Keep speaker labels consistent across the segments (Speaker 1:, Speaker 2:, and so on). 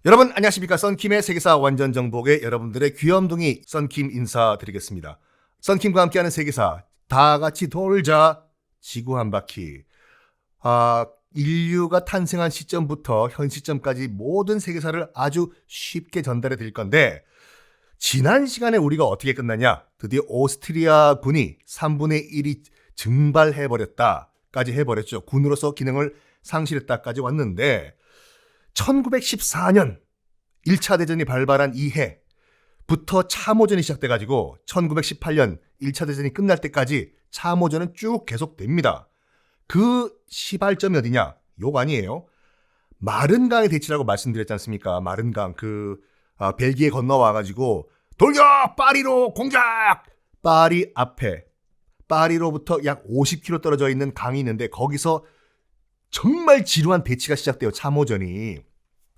Speaker 1: 여러분 안녕하십니까. 썬킴의 세계사 완전정복에 여러분들의 귀염둥이 썬킴 인사드리겠습니다. 썬킴과 함께하는 세계사 다 같이 돌자 지구 한 바퀴. 인류가 탄생한 시점부터 현 시점까지 모든 세계사를 아주 쉽게 전달해 드릴 건데, 지난 시간에 우리가 어떻게 끝났냐? 드디어 오스트리아 군이 3분의 1이 증발해버렸다까지 해버렸죠. 군으로서 기능을 상실했다까지 왔는데, 1914년 1차 대전이 발발한 이해부터 참호전이 시작돼가지고 1918년 1차 대전이 끝날 때까지 참호전은 쭉 계속됩니다. 그 시발점이 어디냐? 욕 아니에요. 마른강의 대치라고 말씀드렸지 않습니까? 마른강 벨기에 건너와가지고 돌격! 파리로 공격! 파리 앞에, 파리로부터 약 50km 떨어져 있는 강이 있는데 거기서 정말 지루한 대치가 시작돼요. 참호전이.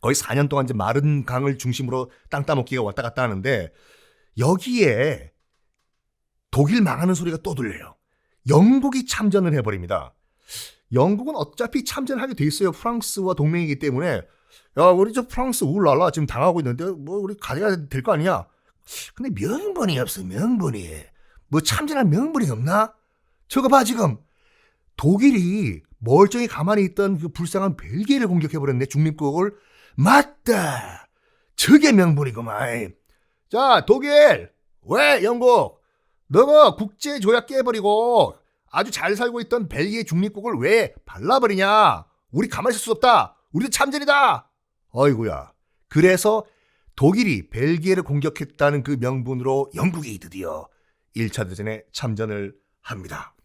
Speaker 1: 거의 4년 동안 이제 마른 강을 중심으로 땅 따먹기가 왔다 갔다 하는데, 여기에 독일 망하는 소리가 또 들려요. 영국이 참전을 해버립니다. 영국은 어차피 참전하게 돼 있어요. 프랑스와 동맹이기 때문에. 야, 우리 저 프랑스 울랄라 지금 당하고 있는데 뭐 우리 가져가야 될 거 아니야. 근데 명분이 없어. 명분이. 뭐 참전할 명분이 없나? 저거 봐 지금. 독일이 멀쩡히 가만히 있던 그 불쌍한 벨기에를 공격해버렸네. 중립국을. 맞다. 저게 명분이구만. 자, 독일. 왜 영국? 너가 국제조약 깨버리고 아주 잘 살고 있던 벨기에 중립국을 왜 발라버리냐? 우리 가만히 있을 수 없다. 우리도 참전이다. 어이구야. 그래서 독일이 벨기에를 공격했다는 그 명분으로 영국이 드디어 1차 대전에 참전을 합니다.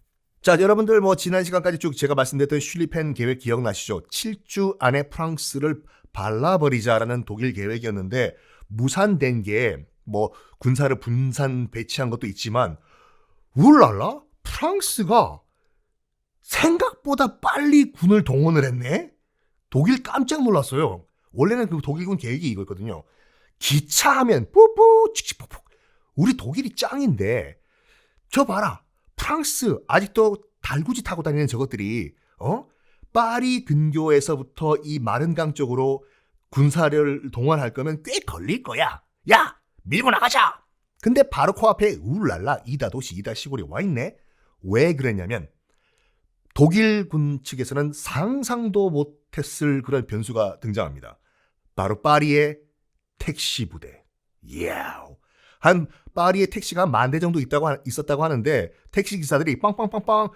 Speaker 1: 자, 여러분들 지난 시간까지 쭉 제가 말씀드렸던 슐리펜 계획 기억나시죠? 7주 안에 프랑스를 발라버리자라는 독일 계획이었는데, 무산된 게 군사를 분산 배치한 것도 있지만, 울랄라? 프랑스가 생각보다 빨리 군을 동원을 했네? 독일 깜짝 놀랐어요. 원래는 그 독일군 계획이 이거였거든요. 기차하면 뿌뿌 칙칙폭폭. 우리 독일이 짱인데, 저 봐라. 프랑스 아직도 달구지 타고 다니는 저것들이 파리 근교에서부터 이 마른강 쪽으로 군사를 동원할 거면 꽤 걸릴 거야. 야, 밀고 나가자. 근데 바로 코앞에 울랄라 이다 도시 이다 시골이 와 있네. 왜 그랬냐면 독일군 측에서는 상상도 못했을 그런 변수가 등장합니다. 바로 파리의 택시 부대. 한 파리에 택시가 10,000대 정도 있었다고 하는데, 택시 기사들이 빵빵빵빵,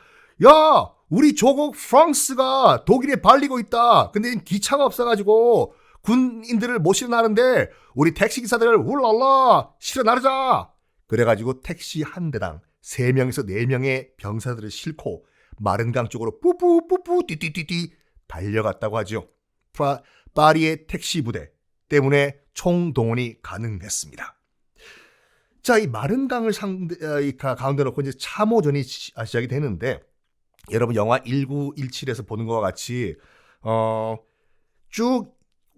Speaker 1: 야, 우리 조국 프랑스가 독일에 발리고 있다. 근데 기차가 없어가지고 군인들을 못 실어나르는데 우리 택시 기사들을 울랄라 실어나르자. 그래가지고 택시 한 대당 3명에서 4명의 병사들을 싣고 마른강 쪽으로 뿌뿌뿌뿌 띠띠띠띠 달려갔다고 하죠. 파리의 택시 부대 때문에 총동원이 가능했습니다. 자, 이 마른강을 가운데 놓고 이제 참호전이 시작이 되는데, 여러분 영화 1917에서 보는 것과 같이 쭉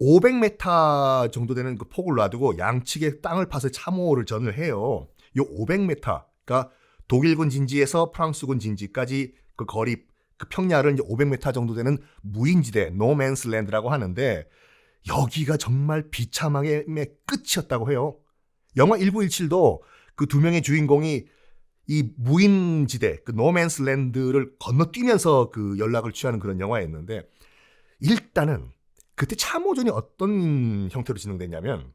Speaker 1: 500m 정도 되는 그 폭을 놔두고 양측에 땅을 파서 참호를 전을 해요. 이 500m, 그러니까 독일군 진지에서 프랑스군 진지까지 그 거리, 그 평야를 이제 500m 정도 되는 무인지대, 노맨스랜드라고 하는데, 여기가 정말 비참함의 끝이었다고 해요. 영화 1917도 그 2명의 주인공이 이 무인지대, 그 노맨스랜드를 건너뛰면서 그 연락을 취하는 그런 영화였는데, 일단은 그때 참호전이 어떤 형태로 진행됐냐면,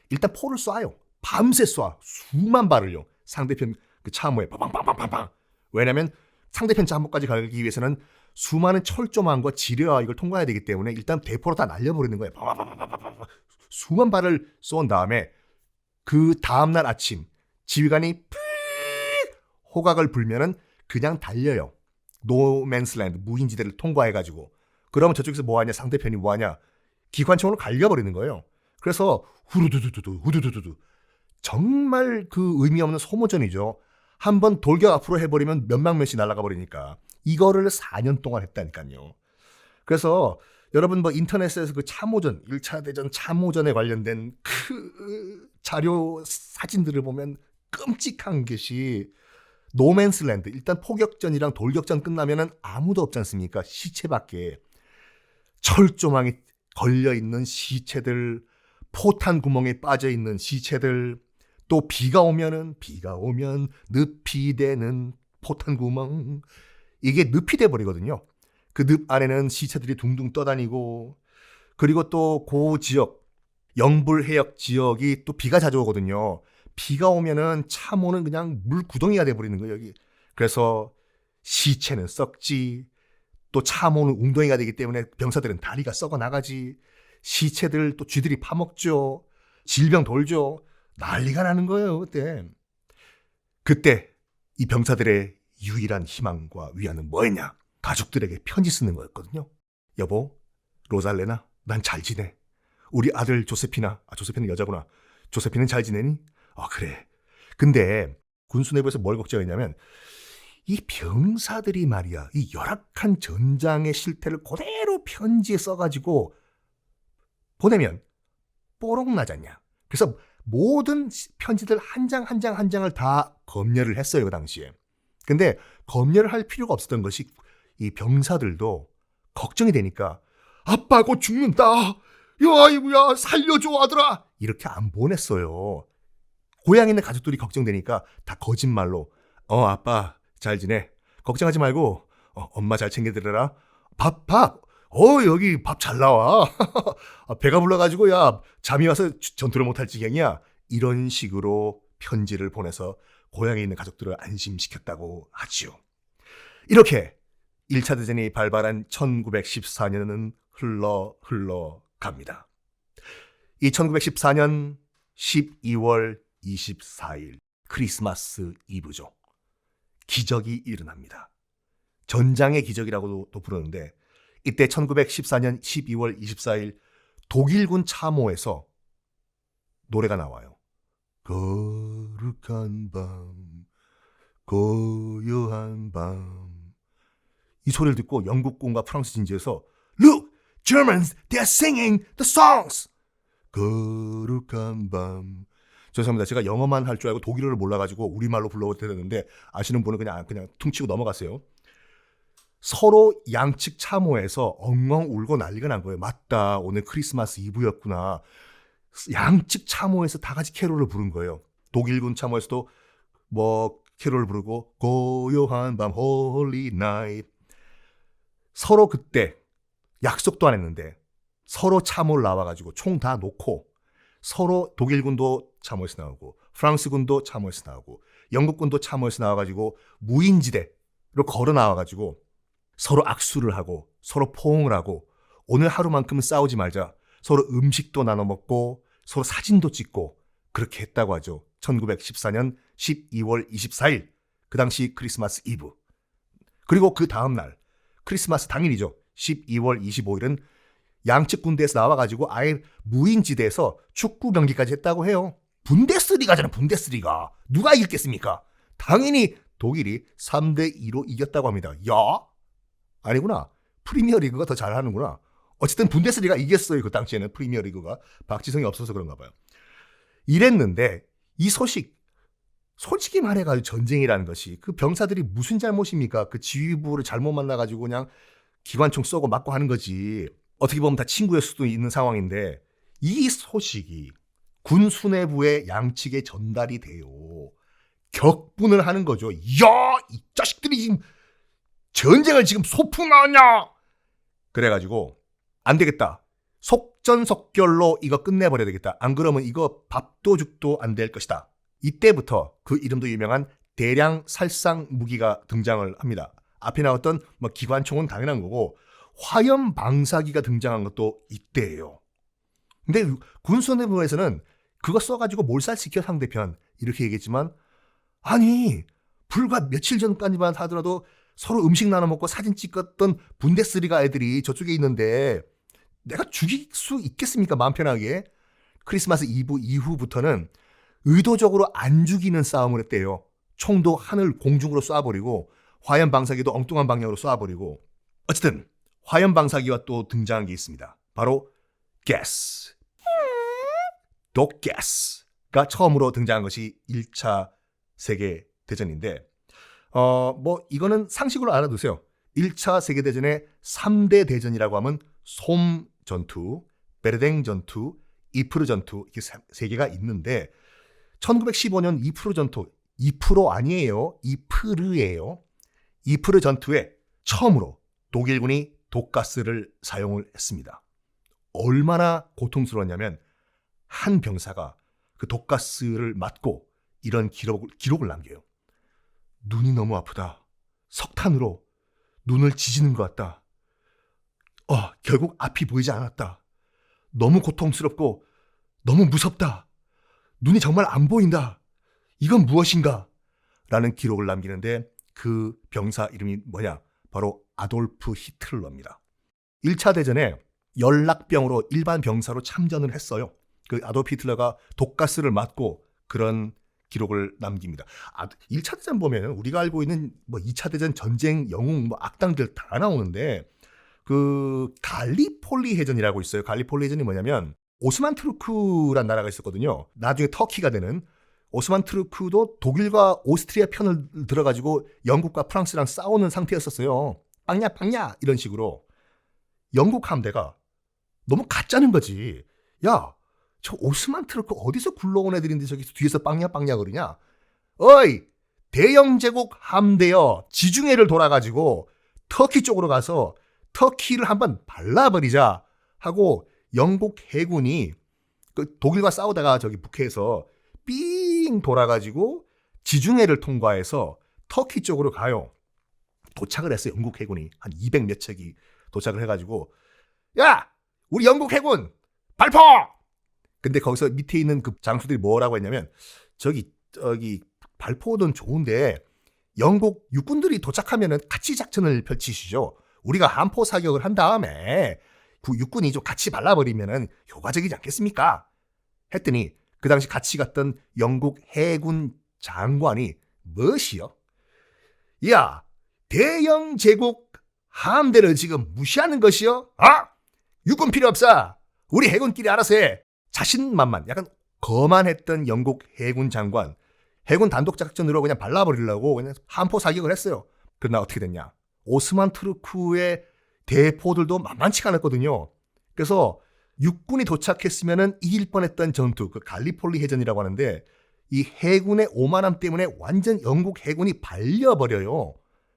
Speaker 1: 일단 포를 쏴요. 밤새 쏴. 수만 발을요. 상대편 그 참호에 빵빵빵빵빵. 왜냐면 상대편 참호까지 가기 위해서는 수많은 철조망과 지뢰와 이걸 통과해야 되기 때문에 일단 대포로 다 날려버리는 거예요. 수만 발을 쏜 다음에 그 다음날 아침 지휘관이 호각을 불면은 그냥 달려요. 노맨스랜드 무인지대를 통과해가지고. 그러면 저쪽에서 뭐하냐, 상대편이 뭐하냐, 기관총으로 갈겨버리는 거예요. 그래서 후두두두두 정말 그 의미 없는 소모전이죠. 한번 돌격 앞으로 해버리면 몇만 명씩 날아가 버리니까. 이거를 4년 동안 했다니까요. 그래서 여러분 인터넷에서 그 참호전, 1차 대전 참호전에 관련된 그 자료 사진들을 보면 끔찍한 것이, 노맨스랜드, 일단 포격전이랑 돌격전 끝나면은 아무도 없지 않습니까? 시체밖에. 철조망이 걸려있는 시체들, 포탄 구멍에 빠져있는 시체들, 또 비가 오면 늪이 되는 포탄 구멍, 이게 늪이 돼버리거든요. 그 늪 안에는 시체들이 둥둥 떠다니고, 그리고 또 그 지역, 영불 해역 지역이 또 비가 자주 오거든요. 비가 오면은 참호는 그냥 물구덩이가 돼버리는 거예요, 여기. 그래서 시체는 썩지, 또 참호는 웅덩이가 되기 때문에 병사들은 다리가 썩어 나가지, 시체들 또 쥐들이 파먹죠, 질병 돌죠, 난리가 나는 거예요, 그때. 그때 이 병사들의 유일한 희망과 위안은 뭐였냐? 가족들에게 편지 쓰는 거였거든요. 여보, 로잘레나, 난 잘 지내. 우리 아들 조세피나, 조세피는 여자구나. 조세피는 잘 지내니? 그래. 근데 군수 내부에서 뭘 걱정했냐면, 이 병사들이 말이야, 이 열악한 전장의 실태를 그대로 편지에 써가지고 보내면 뽀록 나잖냐. 그래서 모든 편지들 한 장 한 장 한 장을 다 검열을 했어요, 그 당시에. 근데 검열을 할 필요가 없었던 것이, 이 병사들도 걱정이 되니까 아빠 곧 죽는다, 야 아이고야 살려줘 아들아, 이렇게 안 보냈어요. 고향에 있는 가족들이 걱정되니까 다 거짓말로 아빠 잘 지내, 걱정하지 말고 엄마 잘 챙겨드려라, 밥 여기 밥 잘 나와 배가 불러가지고 야 잠이 와서 전투를 못할 지경이야, 이런 식으로 편지를 보내서 고향에 있는 가족들을 안심시켰다고 하지요. 이렇게 1차 대전이 발발한 1914년은 흘러갑니다. 이 1914년 12월 24일 크리스마스 이브죠. 기적이 일어납니다. 전장의 기적이라고도 또 부르는데, 이때 1914년 12월 24일 독일군 참호에서 노래가 나와요. 거룩한 밤, 고요한 밤. 이 소리를 듣고 영국군과 프랑스 진지에서 Look! Germans! They are singing the songs! 거룩한 밤. 죄송합니다. 제가 영어만 할 줄 알고 독일어를 몰라가지고 우리말로 불러드렸는데 아시는 분은 그냥 퉁치고 넘어갔어요. 서로 양측 참호에서 엉엉 울고 난리가 난 거예요. 맞다, 오늘 크리스마스 이브였구나. 양측 참호에서 다 같이 캐롤을 부른 거예요. 독일군 참호에서도 캐롤을 부르고 고요한 밤 홀리 나잇. 서로 그때 약속도 안 했는데 서로 참호를 나와가지고 총 다 놓고, 서로 독일군도 참호에서 나오고 프랑스군도 참호에서 나오고 영국군도 참호에서 나와가지고 무인지대로 걸어 나와가지고 서로 악수를 하고 서로 포옹을 하고, 오늘 하루만큼은 싸우지 말자, 서로 음식도 나눠 먹고 서로 사진도 찍고 그렇게 했다고 하죠. 1914년 12월 24일 그 당시 크리스마스 이브. 그리고 그 다음날 크리스마스 당일이죠. 12월 25일은 양측 군대에서 나와가지고 아예 무인지대에서 축구 경기까지 했다고 해요. 분데스리가잖아, 분데스리가. 누가 이겼겠습니까? 당연히 독일이 3대2로 이겼다고 합니다. 야? 아니구나. 프리미어리그가 더 잘하는구나. 어쨌든 분데스리가 이겼어요. 그 당시에는 프리미어리그가. 박지성이 없어서 그런가 봐요. 이랬는데 이 소식, 솔직히 말해가지고 전쟁이라는 것이 그 병사들이 무슨 잘못입니까? 그 지휘부를 잘못 만나가지고 그냥 기관총 쏘고 맞고 하는 거지. 어떻게 보면 다 친구일 수도 있는 상황인데, 이 소식이 군 수뇌부의 양측에 전달이 돼요. 격분을 하는 거죠. 야, 이 자식들이 지금 전쟁을 지금 소풍 나왔냐? 그래가지고 안 되겠다. 속전속결로 이거 끝내버려야 되겠다. 안 그러면 이거 밥도 죽도 안 될 것이다. 이때부터 그 이름도 유명한 대량 살상 무기가 등장을 합니다. 앞에 나왔던 기관총은 당연한 거고 화염 방사기가 등장한 것도 이때예요. 근데 군수내부에서는 그거 써가지고 몰살시켜 상대편, 이렇게 얘기했지만, 아니 불과 며칠 전까지만 하더라도 서로 음식 나눠 먹고 사진 찍었던 분데스리가 애들이 저쪽에 있는데 내가 죽일 수 있겠습니까? 마음 편하게. 크리스마스 이브 이후부터는 의도적으로 안 죽이는 싸움을 했대요. 총도 하늘 공중으로 쏴버리고 화염 방사기도 엉뚱한 방향으로 쏴버리고. 어쨌든 화염 방사기와 또 등장한 게 있습니다. 바로 가스, 독가스가 처음으로 등장한 것이 1차 세계대전인데, 이거는 상식으로 알아두세요. 1차 세계대전의 3대 대전이라고 하면 솜, 전투, 베르댕 전투, 이프르 전투 이게 세 개가 있는데 1915년 이프르 전투, 이프로 아니에요. 이프르예요. 이프르 전투에 처음으로 독일군이 독가스를 사용을 했습니다. 얼마나 고통스러웠냐면 한 병사가 그 독가스를 맞고 이런 기록을 남겨요. 눈이 너무 아프다. 석탄으로 눈을 지지는 것 같다. 결국 앞이 보이지 않았다. 너무 고통스럽고 너무 무섭다. 눈이 정말 안 보인다. 이건 무엇인가? 라는 기록을 남기는데 그 병사 이름이 뭐냐? 바로 아돌프 히틀러입니다. 1차 대전에 연락병으로 일반 병사로 참전을 했어요. 그 아돌프 히틀러가 독가스를 맞고 그런 기록을 남깁니다. 1차 대전 보면 우리가 알고 있는 2차 대전 전쟁 영웅 악당들 다 나오는데 그 갈리폴리 해전이라고 있어요. 갈리폴리 해전이 뭐냐면 오스만 투르크란 나라가 있었거든요. 나중에 터키가 되는. 오스만 투르크도 독일과 오스트리아 편을 들어가지고 영국과 프랑스랑 싸우는 상태였었어요. 빵야 이런 식으로. 영국 함대가 너무 가짜는 거지. 야, 저 오스만 투르크 어디서 굴러온 애들인데 저기 뒤에서 빵야 그러냐? 어이, 대영 제국 함대여 지중해를 돌아가지고 터키 쪽으로 가서 터키를 한번 발라버리자 하고 영국 해군이 그 독일과 싸우다가 저기 북해에서 삥 돌아가지고 지중해를 통과해서 터키 쪽으로 가요. 도착을 했어요. 영국 해군이 한 200 몇 척이 도착을 해가지고 야, 우리 영국 해군 발포! 근데 거기서 밑에 있는 그 장수들이 뭐라고 했냐면 저기 발포는 좋은데 영국 육군들이 도착하면은 같이 작전을 펼치시죠. 우리가 한포 사격을 한 다음에 그 육군이 좀 같이 발라버리면은 효과적이지 않겠습니까? 했더니 그 당시 같이 갔던 영국 해군 장관이 무엇이요? 야, 대영 제국 함대를 지금 무시하는 것이요? 육군 필요 없어. 우리 해군끼리 알아서 해. 자신만만, 약간 거만했던 영국 해군 장관, 해군 단독 작전으로 그냥 발라버리려고 그냥 한포 사격을 했어요. 그러나 어떻게 됐냐? 오스만 투르크의 대포들도 만만치가 않았거든요. 그래서 육군이 도착했으면은 이길 뻔했던 전투, 그 갈리폴리 해전이라고 하는데 이 해군의 오만함 때문에 완전 영국 해군이 발려버려요.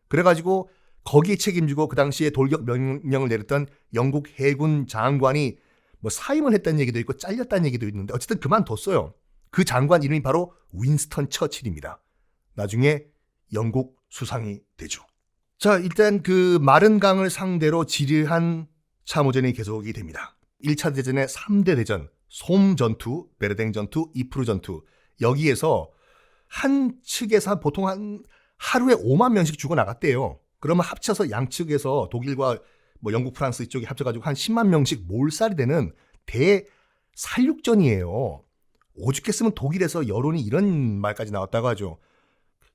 Speaker 1: 그래가지고 거기에 책임지고 그 당시에 돌격 명령을 내렸던 영국 해군 장관이 뭐 사임을 했다는 얘기도 있고 잘렸다는 얘기도 있는데 어쨌든 그만뒀어요. 그 장관 이름이 바로 윈스턴 처칠입니다. 나중에 영국 수상이 되죠. 자, 일단 그 마른 강을 상대로 지리한 참호전이 계속이 됩니다. 1차 대전의 3대 대전, 솜 전투, 베르댕 전투, 이프루 전투. 여기에서 한 측에서 보통 한 하루에 5만 명씩 죽어나갔대요. 그러면 합쳐서 양측에서 독일과 뭐 영국, 프랑스 이쪽이 합쳐가지고 한 10만 명씩 몰살이 되는 대살육전이에요. 오죽했으면 독일에서 여론이 이런 말까지 나왔다고 하죠.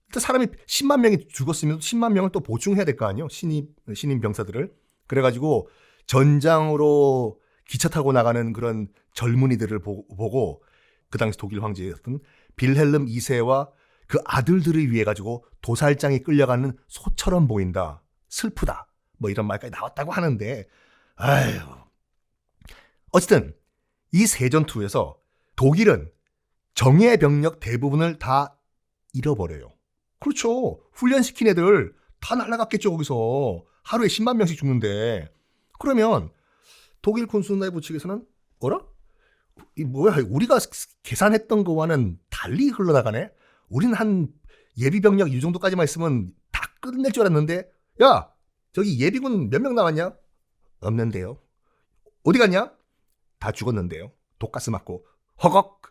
Speaker 1: 일단 사람이 10만 명이 죽었으면 10만 명을 또 보충해야 될 거 아니에요. 신임 병사들을. 그래가지고 전장으로 기차 타고 나가는 그런 젊은이들을 보고 그 당시 독일 황제였던 빌헬름 2세와 그 아들들을 위해 가지고 도살장에 끌려가는 소처럼 보인다. 슬프다. 뭐 이런 말까지 나왔다고 하는데 아유. 어쨌든 이 세전투에서 독일은 정예 병력 대부분을 다 잃어버려요. 그렇죠. 훈련시킨 애들 다 날아갔겠죠. 거기서 하루에 10만 명씩 죽는데 그러면 독일 군수 내부 측에서는 어라? 이 뭐야? 우리가 계산했던 거와는 달리 흘러나가네. 우리는 한 예비 병력 이 정도까지만 있으면 다 끝낼 줄 알았는데 야, 저기 예비군 몇 명 나왔냐? 없는데요. 어디 갔냐? 다 죽었는데요. 독가스 맞고 허걱.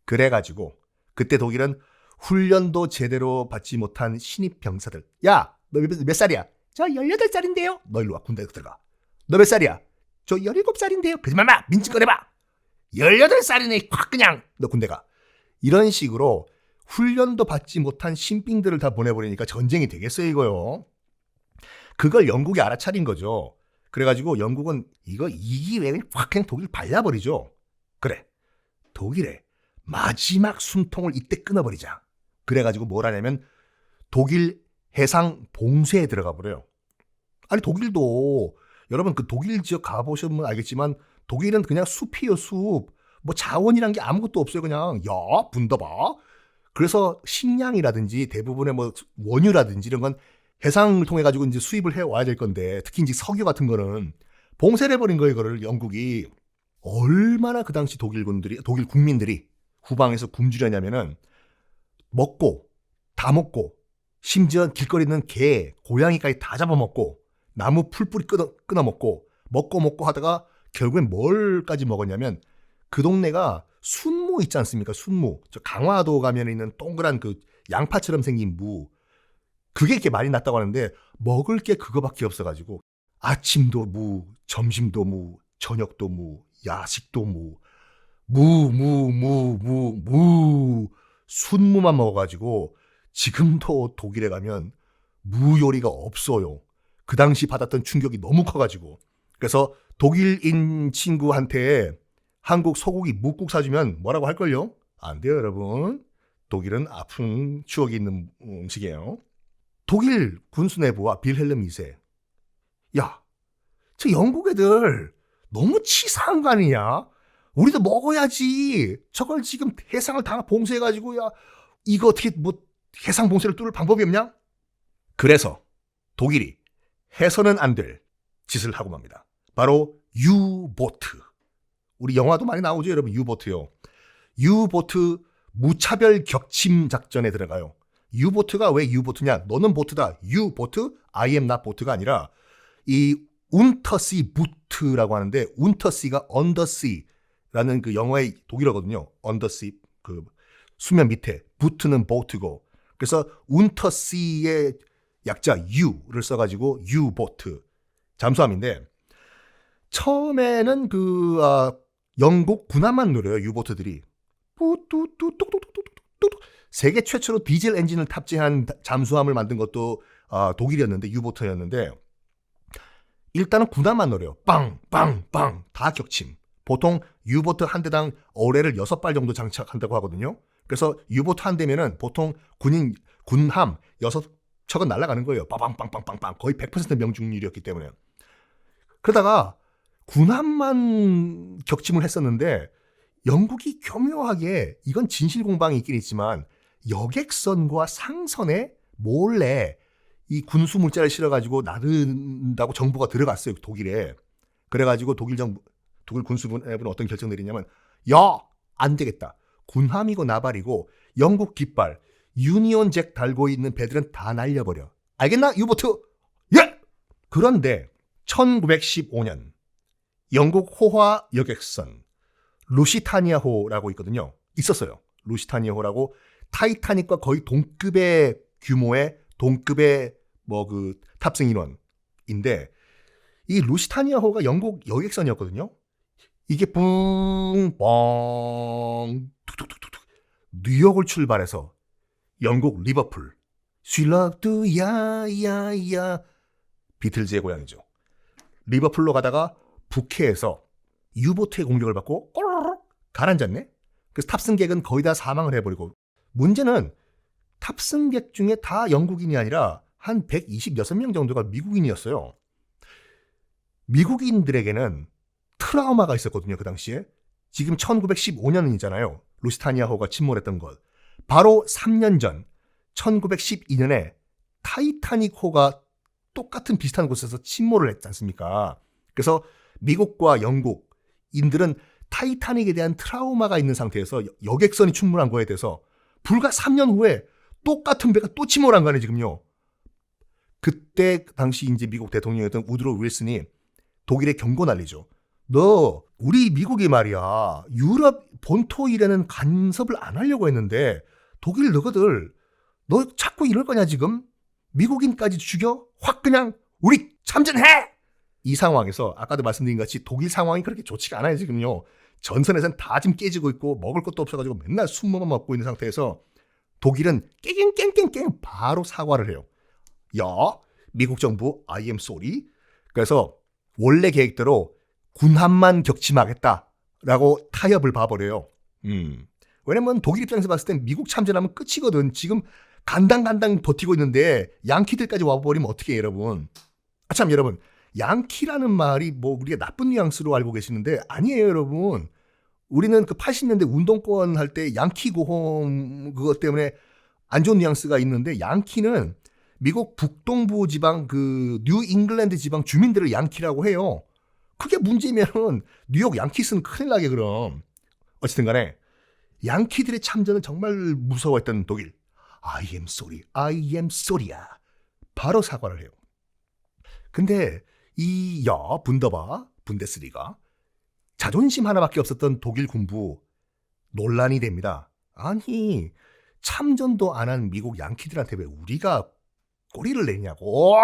Speaker 1: 그래가지고 그때 독일은 훈련도 제대로 받지 못한 신입 병사들. 야, 너 몇 살이야? 저 18살인데요. 너 일로 와. 군대 들어가. 너 몇 살이야? 저 17살인데요. 거짓말 마. 민증 꺼내봐. 18살이네. 확 그냥 너 군대 가. 이런 식으로 훈련도 받지 못한 신兵들을 다 보내버리니까 전쟁이 되겠어요 이거요. 그걸 영국이 알아차린 거죠. 그래가지고 영국은 이거 이기면 확 그냥 독일 발라버리죠. 그래. 독일의 마지막 숨통을 이때 끊어버리자. 그래가지고 뭘 하냐면 독일 해상 봉쇄에 들어가 버려요. 아니 독일도 여러분 그 독일 지역 가보시면 알겠지만 독일은 그냥 숲이에요, 숲. 뭐 자원이란 게 아무것도 없어요. 그냥 야 분더봐. 그래서 식량이라든지 대부분의 뭐 원유라든지 이런 건 해상을 통해 가지고 이제 수입을 해 와야 될 건데 특히 이제 석유 같은 거는 봉쇄를 해버린 거예요. 이거를 영국이 얼마나 그 당시 독일 국민들이 후방에서 굶주렸냐면은 먹고 다 먹고 심지어 길거리 있는 개, 고양이까지 다 잡아먹고 나무 풀뿌리 끊어 먹고 하다가 결국엔 뭘까지 먹었냐면 그 동네가 순무 있지 않습니까? 순무. 저 강화도 가면 있는 동그란 그 양파처럼 생긴 무. 그게 이렇게 많이 났다고 하는데 먹을 게 그거밖에 없어가지고 아침도 무, 점심도 무, 저녁도 무, 야식도 무, 순무만 먹어가지고 지금도 독일에 가면 무 요리가 없어요. 그 당시 받았던 충격이 너무 커가지고. 그래서 독일인 친구한테 한국 소고기 묵국 사주면 뭐라고 할걸요? 안 돼요, 여러분. 독일은 아픈 추억이 있는 음식이에요. 독일 군수 내부와 빌헬름 2세. 야, 저 영국 애들 너무 치사한 거 아니냐? 우리도 먹어야지. 저걸 지금 해상을 다 봉쇄해가지고 야 이거 어떻게 뭐 해상 봉쇄를 뚫을 방법이 없냐? 그래서 독일이 해서는 안 될 짓을 하고 맙니다. 바로 유보트. 우리 영화도 많이 나오죠, 여러분. 유보트요. 유보트 무차별 격침 작전에 들어가요. 유보트가 왜 유보트냐? 너는 보트다. 유보트, I am not 보트가 아니라 이 운터시 부트라고 하는데 운터시가 언더시라는 그 영어의 독일어거든요. 언더시 그 수면 밑에, 부트는 보트고. 그래서 운터시의 약자 U를 써가지고 유보트 잠수함인데 처음에는 그 영국 군함만 노려요. 유보트들이 세계 최초로 디젤 엔진을 탑재한 잠수함을 만든 것도 독일이었는데 유보트였는데 일단은 군함만 노려요. 빵빵빵 다 격침. 보통 유보트 한 대당 어뢰를 6발 정도 장착한다고 하거든요. 그래서 유보트 한 대면은 보통 군함 6척은 날아가는 거예요. 빠방빵빵빵빵 거의 100% 명중률이었기 때문에. 그러다가 군함만 격침을 했었는데 영국이 교묘하게 이건 진실공방이 있긴 있지만 여객선과 상선에 몰래 이 군수 물자를 실어가지고 나른다고 정보가 들어갔어요. 독일에. 그래가지고 독일 군수부는 어떤 결정 내리냐면 야! 안 되겠다. 군함이고 나발이고 영국 깃발 유니온 잭 달고 있는 배들은 다 날려버려. 알겠나? 유보트! 예! 그런데 1915년 영국 호화 여객선 루시타니아호라고 있거든요. 있었어요. 루시타니아호라고 타이타닉과 거의 동급의 규모의 동급의 뭐 그 탑승 인원인데 이 루시타니아호가 영국 여객선이었거든요. 이게 뿡뻥 툭툭툭툭 뉴욕을 출발해서 영국 리버풀 쉴럽드 야야야 비틀즈의 고향이죠. 리버풀로 가다가 북해에서 유보트의 공격을 받고 꼬르륵 가라앉았네. 그래서 탑승객은 거의 다 사망을 해버리고 문제는 탑승객 중에 다 영국인이 아니라 한 126명 정도가 미국인이었어요. 미국인들에게는 트라우마가 있었거든요. 그 당시에. 지금 1915년이잖아요. 루시타니아호가 침몰했던 것. 바로 3년 전 1912년에 타이타닉호가 똑같은 비슷한 곳에서 침몰을 했지 않습니까? 그래서 미국과 영국인들은 타이타닉에 대한 트라우마가 있는 상태에서 여객선이 침몰한 거에 대해서 불과 3년 후에 똑같은 배가 또 침몰한 거네 지금요. 그때 당시 이제 미국 대통령이었던 우드로 윌슨이 독일에 경고 날리죠. 너 우리 미국이 말이야 유럽 본토 일에는 간섭을 안 하려고 했는데 독일 너희들 너 자꾸 이럴 거냐 지금? 미국인까지 죽여? 확 그냥 우리 참전해! 이 상황에서 아까도 말씀드린 같이 독일 상황이 그렇게 좋지가 않아요 지금요. 전선에선 다 지금 깨지고 있고 먹을 것도 없어가지고 맨날 숨만 먹고 있는 상태에서 독일은 깽깽깽깽깽 바로 사과를 해요. 야 미국 정부 I am sorry. 그래서 원래 계획대로 군함만 격침하겠다라고 타협을 봐버려요. 왜냐면 독일 입장에서 봤을 땐 미국 참전하면 끝이거든. 지금 간당 버티고 있는데 양키들까지 와버리면 어떻게 해요 여러분. 참 여러분 양키라는 말이 뭐 우리가 나쁜 뉘앙스로 알고 계시는데 아니에요, 여러분. 우리는 그 80년대 운동권 할 때 양키 고홈 그것 때문에 안 좋은 뉘앙스가 있는데 양키는 미국 북동부 지방 그 뉴 잉글랜드 지방 주민들을 양키라고 해요. 그게 문제면은 뉴욕 양키스는 큰일 나게 그럼. 어쨌든 간에 양키들의 참전은 정말 무서워했던 독일. I am sorry, I am sorry야. 바로 사과를 해요. 근데 이 분더바, 분데스리가 자존심 하나밖에 없었던 독일 군부 논란이 됩니다. 아니 참전도 안 한 미국 양키들한테 왜 우리가 꼬리를 내냐고.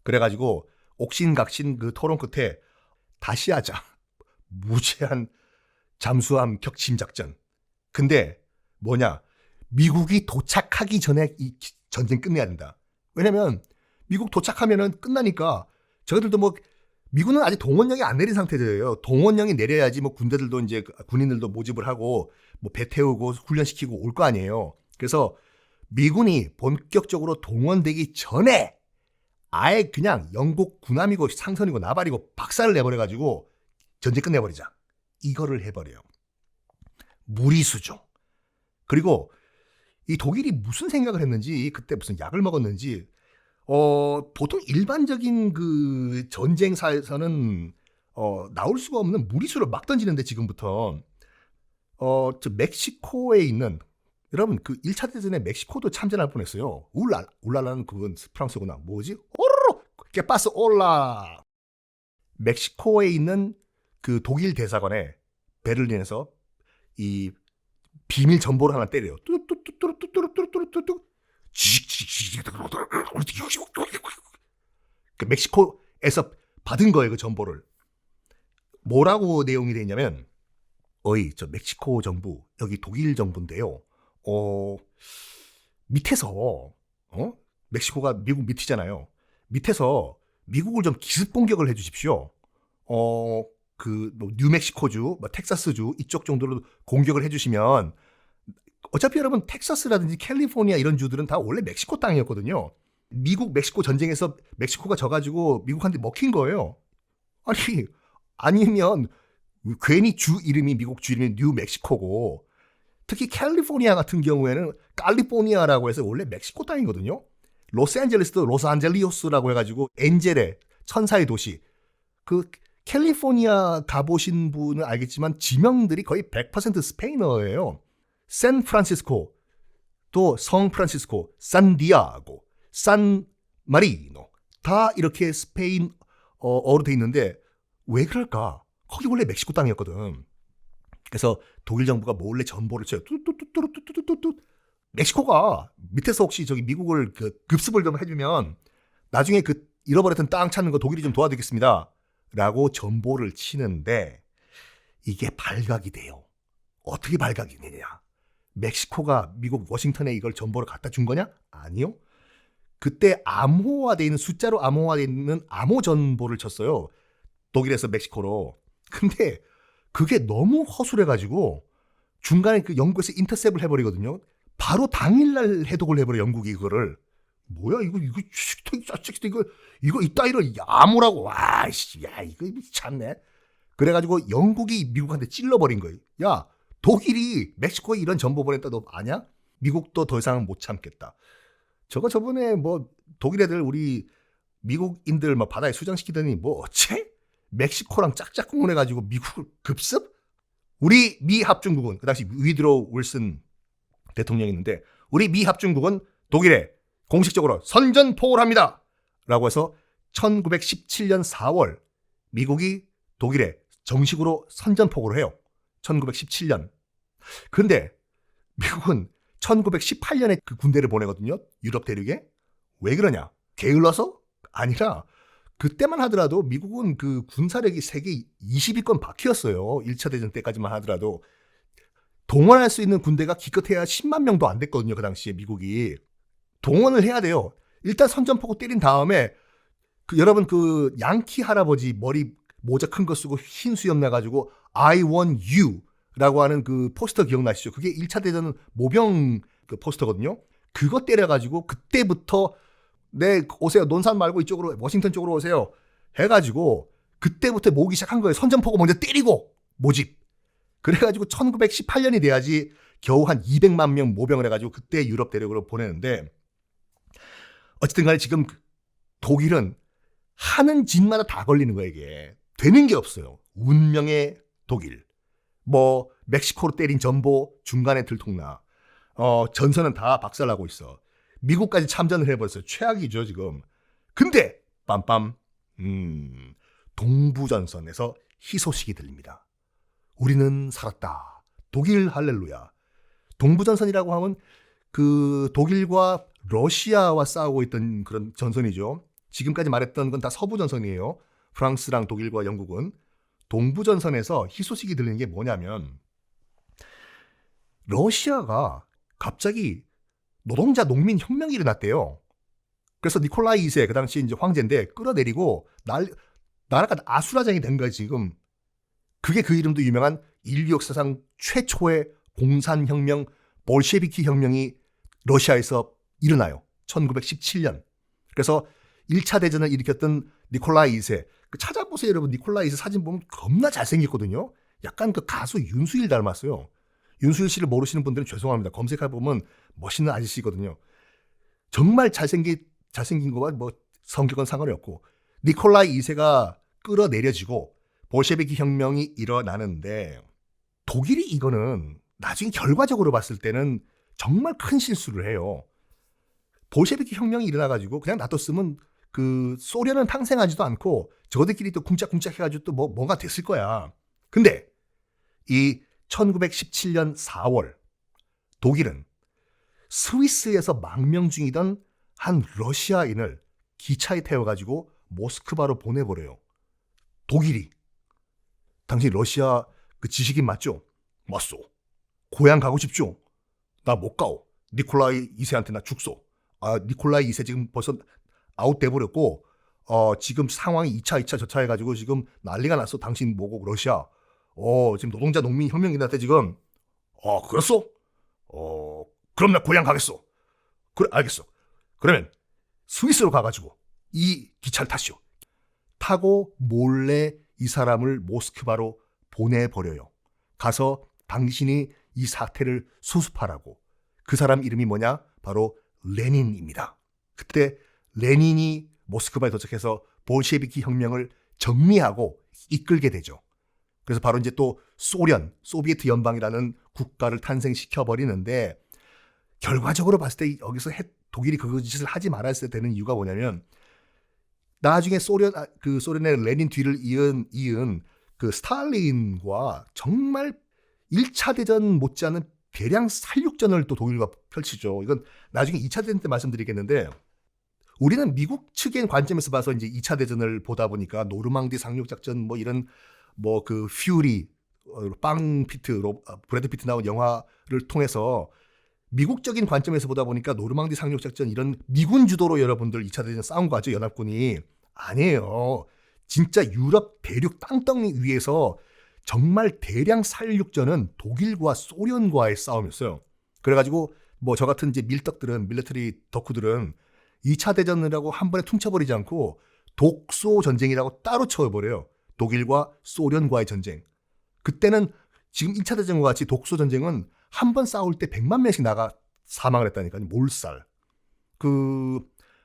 Speaker 1: 그래가지고 옥신각신 그 토론 끝에 다시 하자. 무제한 잠수함 격침 작전. 근데 뭐냐? 미국이 도착하기 전에 이 전쟁 끝내야 된다. 왜냐면 미국 도착하면은 끝나니까 저희들도 뭐 미군은 아직 동원령이 안 내린 상태예요. 동원령이 내려야지 뭐 군대들도 이제 군인들도 모집을 하고 뭐 배 태우고 훈련시키고 올 거 아니에요. 그래서 미군이 본격적으로 동원되기 전에 아예 그냥 영국 군함이고 상선이고 나발이고 박살을 내버려가지고 전쟁 끝내버리자. 이거를 해버려요. 무리수죠. 그리고 이 독일이 무슨 생각을 했는지 그때 무슨 약을 먹었는지 보통 일반적인 그 전쟁사에서는 나올 수가 없는 무리수를 막 던지는데 지금부터 저 멕시코에 있는 여러분 그 1차 대전에 멕시코도 참전할 뻔했어요. 울랄라는 그건 프랑스구나. 뭐지? 오르르 깨파스 올라. 멕시코에 있는 그 독일 대사관에 베를린에서 이 비밀 전보를 하나 때려요. 뚜뚜뚜뚜뚜뚜뚜뚜뚜뚜 멕시코에서 받은 거예요, 그 정보를. 뭐라고 내용이 돼 있냐면, 저 멕시코 정부, 여기 독일 정부인데요. 밑에서, 멕시코가 미국 밑이잖아요. 밑에서 미국을 좀 기습 공격을 해 주십시오. 뭐 뉴멕시코주, 뭐 텍사스주 이쪽 정도로 공격을 해 주시면 어차피 여러분 텍사스라든지 캘리포니아 이런 주들은 다 원래 멕시코 땅이었거든요. 미국 멕시코 전쟁에서 멕시코가 져가지고 미국한테 먹힌 거예요. 아니면 괜히 주 이름이 미국 주 이름이 뉴멕시코고 특히 캘리포니아 같은 경우에는 칼리포니아라고 해서 원래 멕시코 땅이거든요. 로스앤젤레스도 로스안젤리오스라고 해가지고 엔젤의 천사의 도시. 그 캘리포니아 가보신 분은 알겠지만 지명들이 거의 100% 스페인어예요. 샌프란시스코, 또 성프란시스코, 산디아고, 산마리노 다 이렇게 스페인어로 돼 있는데 왜 그럴까? 거기 원래 멕시코 땅이었거든. 그래서 독일 정부가 몰래 전보를 쳐요. 뚜뚜뚜뚜뚜뚜뚜뚜. 멕시코가 밑에서 혹시 저기 미국을 그 급습을 좀 해주면 나중에 그 잃어버렸던 땅 찾는 거 독일이 좀 도와드리겠습니다. 라고 전보를 치는데 이게 발각이 돼요. 어떻게 발각이 되냐? 멕시코가 미국 워싱턴에 이걸 전보를 갖다 준 거냐? 아니요. 그때 암호화되어 있는 숫자로 암호화되어 있는 암호 전보를 쳤어요. 독일에서 멕시코로. 근데 그게 너무 허술해가지고 중간에 그 영국에서 인터셉을 해버리거든요. 바로 당일날 해독을 해버려 영국이 그거를. 뭐야 이거 이따위로 암호라고. 와씨 야 이거 미쳤네. 그래가지고 영국이 미국한테 찔러버린 거예요. 야 독일이 멕시코에 이런 전보 보냈다 너 아냐? 미국도 더 이상은 못 참겠다. 저번에 뭐 독일 애들 우리 미국인들 막 바다에 수장시키더니 뭐 어째? 멕시코랑 짝짝꿍을 해가지고 미국을 급습? 우리 미 합중국은 그 당시 위드로 윌슨 대통령이 있는데 우리 미 합중국은 독일에 공식적으로 선전포고를 합니다. 라고 해서 1917년 4월 미국이 독일에 정식으로 선전포고를 해요. 1917년. 그런데 미국은 1918년에 그 군대를 보내거든요. 유럽 대륙에. 왜 그러냐? 게을러서? 아니라 그때만 하더라도 미국은 그 군사력이 세계 20위권 바퀴였어요. 1차 대전 때까지만 하더라도. 동원할 수 있는 군대가 기껏해야 10만 명도 안 됐거든요. 그 당시에 미국이. 동원을 해야 돼요. 일단 선전포고 때린 다음에 여러분 그 양키 할아버지 머리 모자 큰 거 쓰고 흰 수염 나가지고 I want you 라고 하는 그 포스터 기억나시죠? 그게 1차 대전 모병 그 포스터거든요. 그거 때려가지고 그때부터 네, 오세요. 논산 말고 이쪽으로 워싱턴 쪽으로 오세요. 해가지고 그때부터 모으기 시작한 거예요. 선전포고 먼저 때리고 모집. 그래가지고 1918년이 돼야지 겨우 한 200만 명 모병을 해가지고 그때 유럽 대륙으로 보내는데, 어쨌든 간에 지금 독일은 하는 짓마다 다 걸리는 거예요. 이게 되는 게 없어요. 운명의 독일. 뭐 멕시코로 때린 전보 중간에 들통나. 전선은 다 박살나고 있어. 미국까지 참전을 해버렸어요. 최악이죠 지금. 근데 빰빰 동부전선에서 희소식이 들립니다. 우리는 살았다. 독일 할렐루야. 동부전선이라고 하면 그 독일과 러시아와 싸우고 있던 그런 전선이죠. 지금까지 말했던 건 다 서부전선이에요. 프랑스랑 독일과 영국은. 동부전선에서 희소식이 들리는 게 뭐냐면, 러시아가 갑자기 노동자 농민 혁명이 일어났대요. 그래서 니콜라이 2세, 그 당시 이제 황제인데, 끌어내리고 나라가 아수라장이 된 거예요 지금. 그게 그 이름도 유명한 인류 역사상 최초의 공산혁명, 볼셰비키 혁명이 러시아에서 일어나요. 1917년. 그래서 1차 대전을 일으켰던 니콜라이 2세. 찾아보세요 여러분. 니콜라이 2세 사진 보면 겁나 잘생겼거든요. 약간 그 가수 윤수일 닮았어요. 윤수일 씨를 모르시는 분들은 죄송합니다. 검색해보면 멋있는 아저씨거든요. 정말 잘생긴 거와 뭐 성격은 상관이 없고, 니콜라이 2세가 끌어내려지고 볼셰비키 혁명이 일어나는데, 독일이 이거는 나중에 결과적으로 봤을 때는 정말 큰 실수를 해요. 볼셰비키 혁명이 일어나가지고 그냥 놔뒀으면 그 소련은 탄생하지도 않고 저들끼리 또 쿵짝쿵짝 해가지고 또 뭔가 됐을 거야. 근데 이 1917년 4월 독일은 스위스에서 망명 중이던 한 러시아인을 기차에 태워가지고 모스크바로 보내버려요. 독일이. 당신 러시아 그 지식인 맞죠? 맞소. 고향 가고 싶죠? 나 못 가오. 니콜라이 2세한테 나 죽소. 니콜라이 2세 지금 벌써 아웃돼버렸고, 지금 상황이 2차 저차 해가지고 지금 난리가 났어. 당신 뭐고 러시아. 지금 노동자 농민 혁명이 났대 지금. 그랬어? 그럼 나 고향 가겠어. 그래, 알겠어. 그러면 스위스로 가가지고 이 기차를 타시오. 타고 몰래 이 사람을 모스크바로 보내버려요. 가서 당신이 이 사태를 수습하라고. 그 사람 이름이 뭐냐? 바로 레닌입니다. 그때 레닌이 모스크바에 도착해서 볼셰비키 혁명을 정리하고 이끌게 되죠. 그래서 바로 이제 또 소비에트 연방이라는 국가를 탄생시켜 버리는데, 결과적으로 봤을 때 여기서 독일이 그 짓을 하지 말았어야 되는 이유가 뭐냐면, 나중에 소련의 레닌 뒤를 이은 그 스탈린과 정말 1차 대전 못지않은 대량 살육전을 또 독일과 펼치죠. 이건 나중에 2차 대전 때 말씀드리겠는데, 우리는 미국 측의 관점에서 봐서 이제 2차 대전을 보다 보니까 노르망디 상륙작전 뭐 이런 뭐 그 퓨리, 브래드 피트 나온 영화를 통해서 미국적인 관점에서 보다 보니까 노르망디 상륙작전 이런 미군 주도로 여러분들 2차 대전 싸운 거 아죠? 연합군이. 아니에요. 진짜 유럽 대륙 땅덩이 위에서 정말 대량 살육전은 독일과 소련과의 싸움이었어요. 그래가지고 뭐 저 같은 이제 밀리터리 덕후들은 2차 대전이라고 한 번에 퉁쳐버리지 않고 독소 전쟁이라고 따로 쳐버려요. 독일과 소련과의 전쟁. 그때는 지금 1차 대전과 같이 독소 전쟁은 한 번 싸울 때 100만 명씩 나가 사망을 했다니까요. 몰살.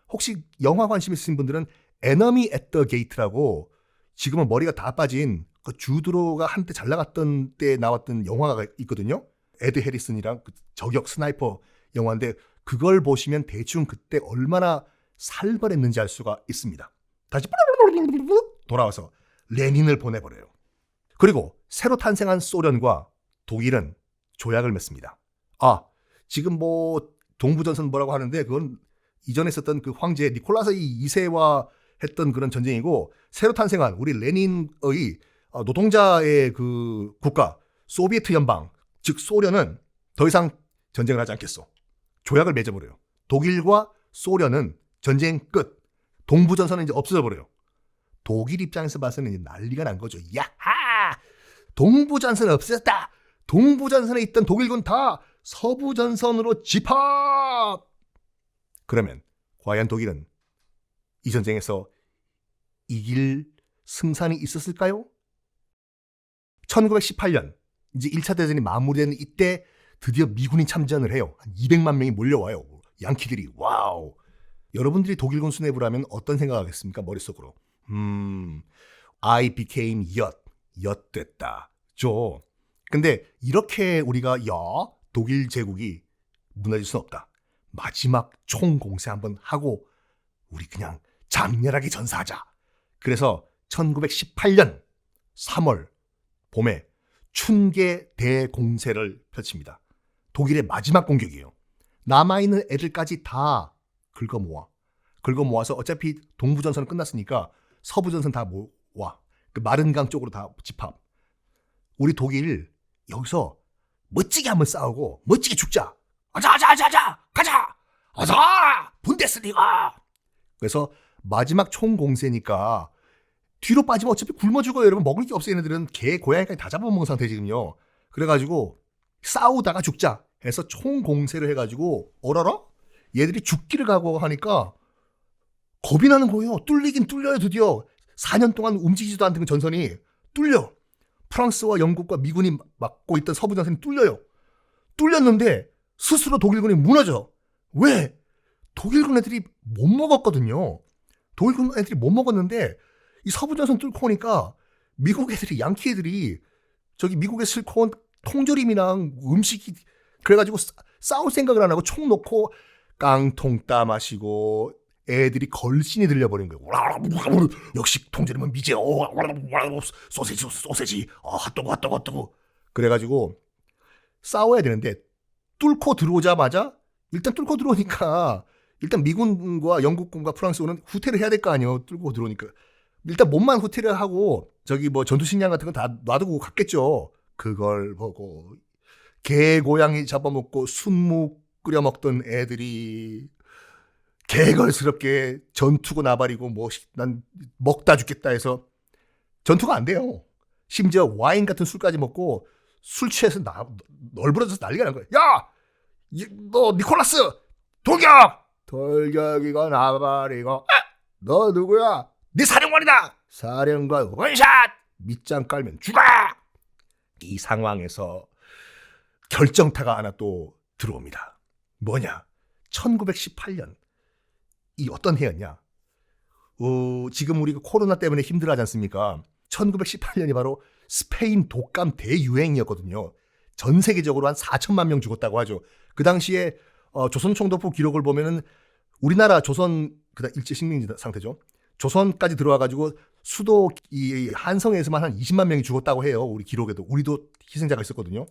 Speaker 1: 혹시 영화 관심 있으신 분들은 Enemy at the Gate라고, 지금은 머리가 다 빠진 그 주드로가 한때 잘 나갔던 때 나왔던 영화가 있거든요. 에드 해리슨이랑 그 저격 스나이퍼 영화인데, 그걸 보시면 대충 그때 얼마나 살벌했는지 알 수가 있습니다. 다시 돌아와서 레닌을 보내버려요. 그리고 새로 탄생한 소련과 독일은 조약을 맺습니다. 지금 뭐 동부전선 뭐라고 하는데, 그건 이전에 있었던 그 황제 니콜라스 2세와 했던 그런 전쟁이고, 새로 탄생한 우리 레닌의 노동자의 그 국가 소비에트 연방, 즉 소련은 더 이상 전쟁을 하지 않겠어. 조약을 맺어버려요. 독일과 소련은 전쟁 끝. 동부전선은 이제 없어져버려요. 독일 입장에서 봐서는 이제 난리가 난 거죠. 야하! 동부전선은 없어졌다. 동부전선에 있던 독일군 다 서부전선으로 집합! 그러면 과연 독일은 이 전쟁에서 이길 승산이 있었을까요? 1918년 이제 1차 대전이 마무리되는 이때 드디어 미군이 참전을 해요. 한 200만 명이 몰려와요. 양키들이. 와우. 여러분들이 독일군 수뇌부를 하면 어떤 생각하겠습니까? 머릿속으로. I became 엿됐다. 죠. 근데 이렇게 우리가 독일 제국이 무너질 수는 없다. 마지막 총공세 한번 하고 우리 그냥 장렬하게 전사하자. 그래서 1918년 3월 봄에 춘계 대공세를 펼칩니다. 독일의 마지막 공격이에요. 남아있는 애들까지 다 긁어모아서 어차피 동부전선은 끝났으니까 서부전선 다 모아. 그 마른강 쪽으로 다 집합. 우리 독일 여기서 멋지게 한번 싸우고 멋지게 죽자. 가자. 분데스리가. 그래서 마지막 총공세니까 뒤로 빠지면 어차피 굶어 죽어요. 여러분 먹을 게 없어. 얘네들은 개, 고양이까지 다 잡아먹은 상태 지금요. 그래가지고 싸우다가 죽자 해서 총공세를 해가지고 어라라? 얘들이 죽기를 각오하니까 겁이 나는 거예요. 뚫리긴 뚫려요. 드디어 4년 동안 움직이지도 않던 전선이 뚫려. 프랑스와 영국과 미군이 막고 있던 서부전선이 뚫려요. 뚫렸는데 스스로 독일군이 무너져. 왜? 독일군 애들이 못 먹었거든요. 독일군 애들이 못 먹었는데 이 서부전선 뚫고 오니까 미국 애들이, 양키 애들이 저기 미국에 실고 온 통조림이랑 음식이 그래가지고 싸울 생각을 안 하고 총 놓고 깡통 따마시고 애들이 걸신이 들려버린 거예요. 역시 통조림은 미제. 소세지. 핫도그. 그래가지고 싸워야 되는데 뚫고 들어오자마자 일단 뚫고 들어오니까 일단 미군과 영국군과 프랑스군은 후퇴를 해야 될 거 아니에요. 뚫고 들어오니까. 일단 몸만 후퇴를 하고 저기 뭐 전투식량 같은 건 다 놔두고 갔겠죠. 그걸 보고 개, 고양이 잡아먹고 순무 끓여 먹던 애들이 개걸스럽게 전투고 나발이고 뭐 난 먹다 죽겠다 해서 전투가 안 돼요. 심지어 와인 같은 술까지 먹고 술 취해서 널브러져서 난리가 난 거야. 야! 너 니콜라스! 돌격이가 나발이고 너 누구야? 네 사령관이다! 사령관 원샷! 밑장 깔면 죽어! 이 상황에서 결정타가 하나 또 들어옵니다. 뭐냐? 1918년 이 어떤 해였냐? 지금 우리가 코로나 때문에 힘들어하지 않습니까? 1918년이 바로 스페인 독감 대유행이었거든요. 전 세계적으로 한 4천만 명 죽었다고 하죠. 그 당시에 조선총독부 기록을 보면은 우리나라 조선 그다음 일제식민지 상태죠. 조선까지 들어와가지고 수도 이 한성에서만 한 20만 명이 죽었다고 해요. 우리 기록에도. 우리도 희생자가 있었거든요.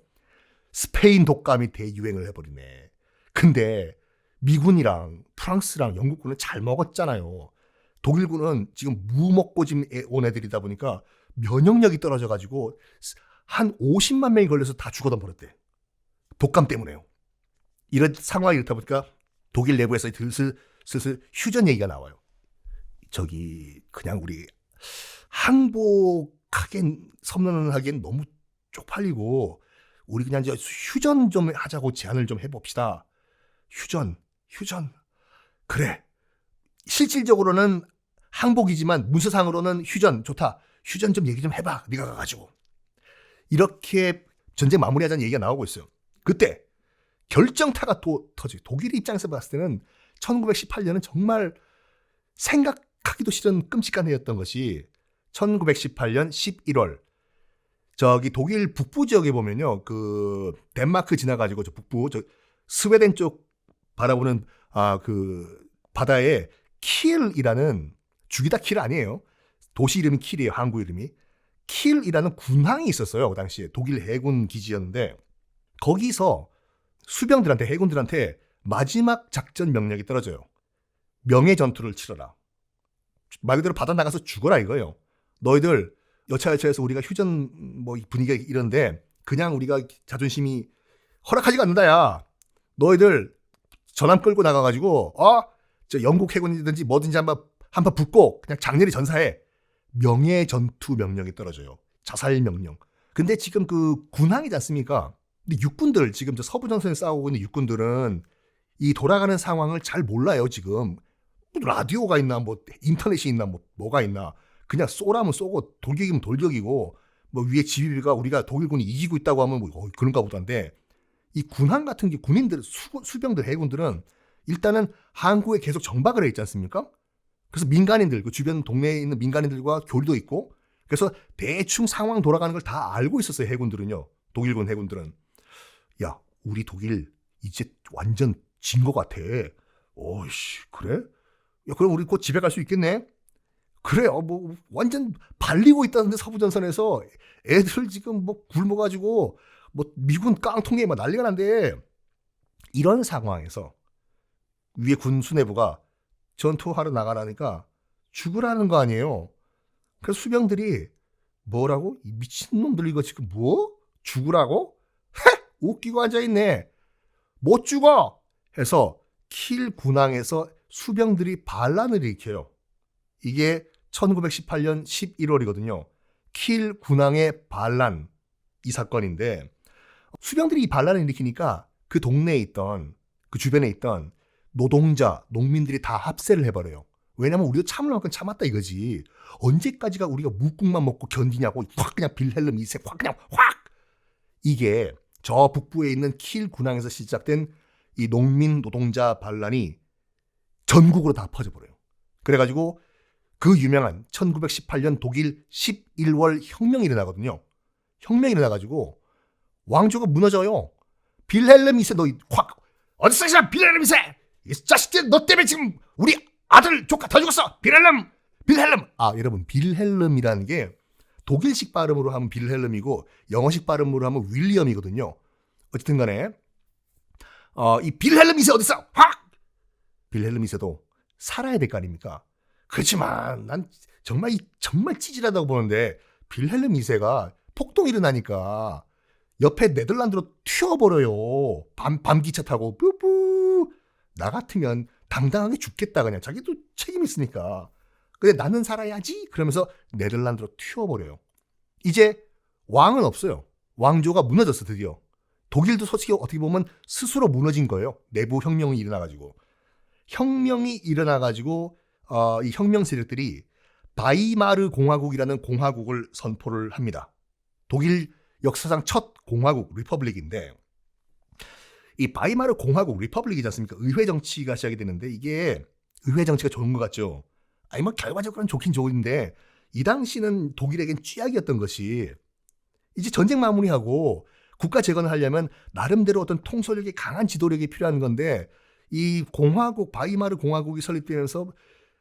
Speaker 1: 스페인 독감이 대유행을 해버리네. 근데 미군이랑 프랑스랑 영국군은 잘 먹었잖아요. 독일군은 지금 무먹고짐 온 애들이다 보니까 면역력이 떨어져가지고 한 50만 명이 걸려서 다 죽어다 버렸대. 독감 때문에요. 이런 상황이 이렇다 보니까 독일 내부에서 슬슬 휴전 얘기가 나와요. 저기 그냥 우리 항복하기엔 선언하기엔 너무 쪽팔리고 우리 그냥 이제 휴전 좀 하자고 제안을 좀 해봅시다. 휴전. 그래. 실질적으로는 항복이지만 문서상으로는 휴전 좋다. 휴전 좀 얘기 좀 해봐. 네가 가가지고. 이렇게 전쟁 마무리하자는 얘기가 나오고 있어요. 그때 결정타가 또 터져요. 독일 입장에서 봤을 때는 1918년은 정말 생각하기도 싫은 끔찍한 해였던 것이 1918년 11월 저기 독일 북부 지역에 보면요. 그 덴마크 지나가지고 저 북부 저 스웨덴 쪽 바라보는 그 바다에 킬이라는 죽이다 킬 아니에요. 도시 이름이 킬이에요. 항구 이름이. 킬이라는 군항이 있었어요. 그 당시에 독일 해군 기지였는데 거기서 수병들한테 해군들한테 마지막 작전 명령이 떨어져요. 명예 전투를 치러라. 말 그대로 바다 나가서 죽어라 이거예요. 너희들 여차여차해서 우리가 휴전 뭐 분위기가 이런데 그냥 우리가 자존심이 허락하지가 않는다야. 너희들 전함 끌고 나가가지고 저 영국 해군이든지 뭐든지 한번 붙고 그냥 장렬히 전사해. 명예 전투 명령이 떨어져요. 자살 명령. 근데 지금 그 군항이지 않습니까? 근데 육군들 지금 저 서부 전선에 싸우고 있는 육군들은 이 돌아가는 상황을 잘 몰라요. 지금 라디오가 있나, 뭐 인터넷이 있나, 뭐가 있나. 그냥 쏘라면 쏘고 돌격이면 돌격이고, 뭐 위에 지휘부가 우리가 독일군이 이기고 있다고 하면 뭐 그런가 보다인데, 이 군함 같은 게 군인들, 수병들, 해군들은 일단은 한국에 계속 정박을 해 있지 않습니까? 그래서 민간인들, 그 주변 동네에 있는 민간인들과 교류도 있고, 그래서 대충 상황 돌아가는 걸 다 알고 있었어요, 해군들은요. 독일군 해군들은. 야, 우리 독일 이제 완전 진 것 같아. 오이씨, 그래? 야, 그럼 우리 곧 집에 갈 수 있겠네? 그래요. 뭐 완전 발리고 있다는데 서부전선에서 애들 지금 뭐 굶어가지고 뭐 미군 깡통에 막 난리가 난데, 이런 상황에서 위에 군 수뇌부가 전투하러 나가라니까 죽으라는 거 아니에요. 그래서 수병들이 뭐라고? 이 미친놈들 이거 지금 뭐? 죽으라고? 헤! 웃기고 앉아있네. 못 죽어! 해서 킬 군항에서 수병들이 반란을 일으켜요. 이게 1918년 11월이거든요. 킬 군항의 반란, 이 사건인데, 수병들이 이 반란을 일으키니까 그 동네에 있던, 그 주변에 있던 노동자, 농민들이 다 합세를 해버려요. 왜냐면 우리도 참을 만큼 참았다 이거지. 언제까지가 우리가 묵국만 먹고 견디냐고. 확 그냥 빌헬름 2세 확 그냥 확. 이게 저 북부에 있는 킬 군항에서 시작된 이 농민 노동자 반란이 전국으로 다 퍼져버려요. 그래가지고 그 유명한 1918년 독일 11월 혁명이 일어나거든요. 혁명이 일어나가지고 왕조가 무너져요. 빌헬름 2세 너 확 어디서 있어 빌헬름 2세. 이 자식들 너 때문에 지금 우리 아들 조카 다 죽었어. 빌헬름. 아, 여러분, 빌헬름이라는 게 독일식 발음으로 하면 빌헬름이고 영어식 발음으로 하면 윌리엄이거든요. 어쨌든 간에 이 빌헬름 2세 어딨어? 확! 빌헬름 2세도 살아야 될 거 아닙니까? 그렇지만 난 정말 찌질하다고 보는데, 빌헬름 2세가 폭동이 일어나니까 옆에 네덜란드로 튀어버려요. 밤기차 타고 뿌뿌. 나 같으면 당당하게 죽겠다. 그냥 자기도 책임 있으니까. 근데 나는 살아야지 그러면서 네덜란드로 튀어버려요. 이제 왕은 없어요. 왕조가 무너졌어. 드디어. 독일도 솔직히 어떻게 보면 스스로 무너진 거예요. 내부 혁명이 일어나가지고. 이 혁명 세력들이 바이마르 공화국이라는 공화국을 선포를 합니다. 독일 역사상 첫 공화국, 리퍼블릭인데, 이 바이마르 공화국, 리퍼블릭이지 않습니까? 의회 정치가 시작이 되는데, 이게 의회 정치가 좋은 것 같죠? 아니 뭐 결과적으로는 좋긴 좋은데, 이 당시는 독일에겐 쥐약이었던 것이, 이제 전쟁 마무리하고 국가 재건을 하려면 나름대로 어떤 통솔력이 강한 지도력이 필요한 건데, 이 공화국, 바이마르 공화국이 설립되면서